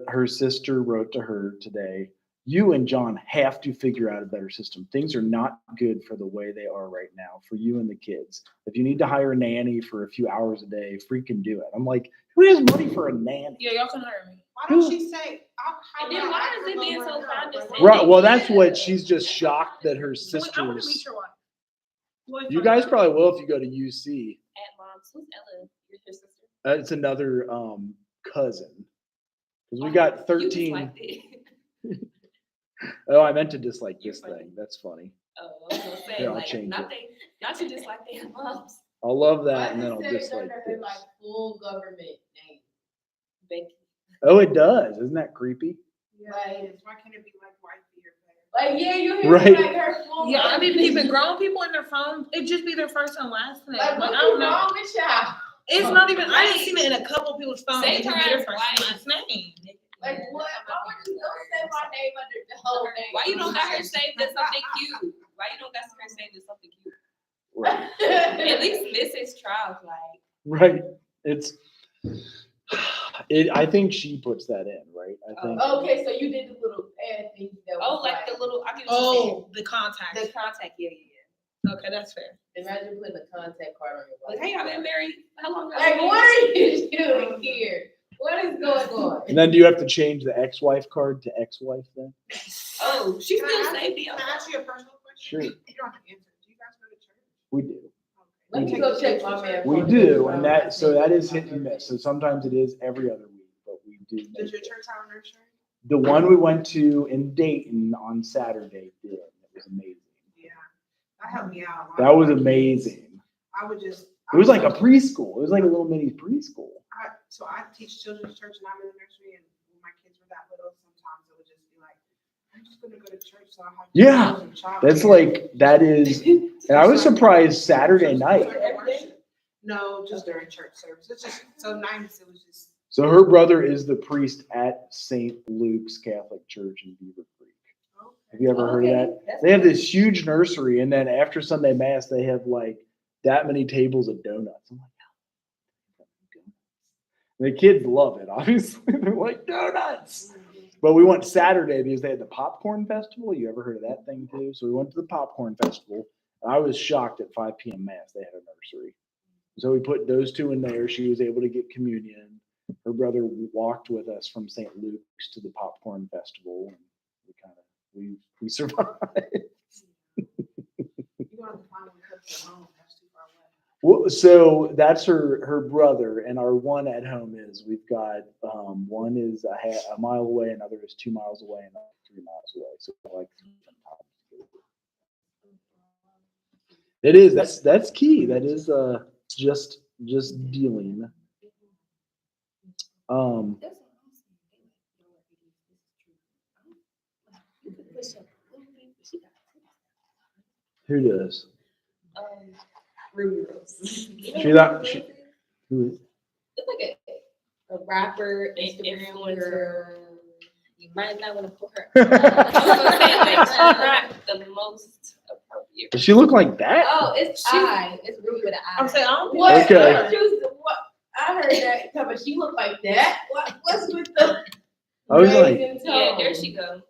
Her sister wrote to her today, you and John have to figure out a better system. Things are not good for the way they are right now for you and the kids. If you need to hire a nanny for a few hours a day, freaking do it. I'm like, who has money for a nanny? Yeah, y'all can hire me. Why don't she say, And then why is it being so condescending? Right. Well, that's what she's just shocked that her I want to meet sisters. your wife. What You if guys probably will if you go to UC. At mom's, who's Ella? Your sister? It's another cousin. Because we got You 13. disliked it. Oh, I meant to dislike this You're funny. thing. That's funny. Oh, I was gonna say, Here, I'll like, change not you dislike their moms. I'll love that and then I'll dislike this. Like full government name. Becky. Oh, it does. Isn't that creepy? Yeah, it is. Why can't it be like wifey or better? Like, yeah, you hear Right. like her full. Yeah, I mean, government. even grown people in their phone, it just be their first and last name. Like, Like, what's I don't know. wrong with y'all? It's not even. I didn't see it in a couple people's phones. Say It just her be their as first wife. and last name. Like, what? Why would you don't say my name under the whole name? Why you don't got her saved as something cute? Why you don't got her saved as something cute? Right. At least Mrs. Trials, like. Right. I think she puts that in, right? I think. Okay, so you did the little ad thing that was Oh, like the little. I get what Oh, the contact. you're saying. The contact. Yeah. Okay, that's fair. Imagine putting a contact card on your Like, wife. hey, y'all been married? How long? y'all Like, been what married? are you doing here? What is going on? And then do you have to change the ex-wife card to ex-wife then? Oh, she Can I still ask- saved Can I ask you a personal question? Sure. You don't have to answer. Do you guys go to church? We do. Let me go check my man. We do, and that is hit and miss. So sometimes it is every other week, but we do. Does make your it. church have a nursery? The one we went to in Dayton on Saturday did. It was amazing. Yeah, that helped me out. a lot. That was amazing. I would just. It was like a preschool. It was like a little mini preschool. So I teach children's church and I'm in the nursery, and when my kids were that little, sometimes it would just be like, I'm just gonna go to church, so I have. Yeah, some child That's care." like, that is, and I was surprised Saturday night. No, just during church service. It's just so nice. It was just. So her brother is the priest at St. Luke's Catholic Church in Beaver Creek. Have you ever heard of that? They have this huge nursery, and then after Sunday Mass, they have like that many tables of donuts. I'm like, the kids love it, obviously. They're like, donuts. But we went Saturday because they had the popcorn festival. You ever heard of that thing too? So we went to the popcorn festival. I was shocked at 5 p.m. Mass. They had a nursery. So we put those two in there. She was able to get communion. Her brother walked with us from St. Luke's to the popcorn festival. And we survived. You want to find one close to home. That's too far away. Well, so that's her brother, and our one at home is we've got one is a mile away, another is 2 miles away, and 3 miles away. So like it is that's key. That is just dealing. Who does? Ruby Rose. She not. Who is? It's like a rapper, influencer. You might not want to put her. I was gonna say, like, she's not the most appropriate. Does she look like that? Oh, it's I. It's Ruby with an I. I'm saying, I don't think What? Okay. What? I heard that coming. She looked like that. What's with the I was like, raising Yeah, there tone? she go.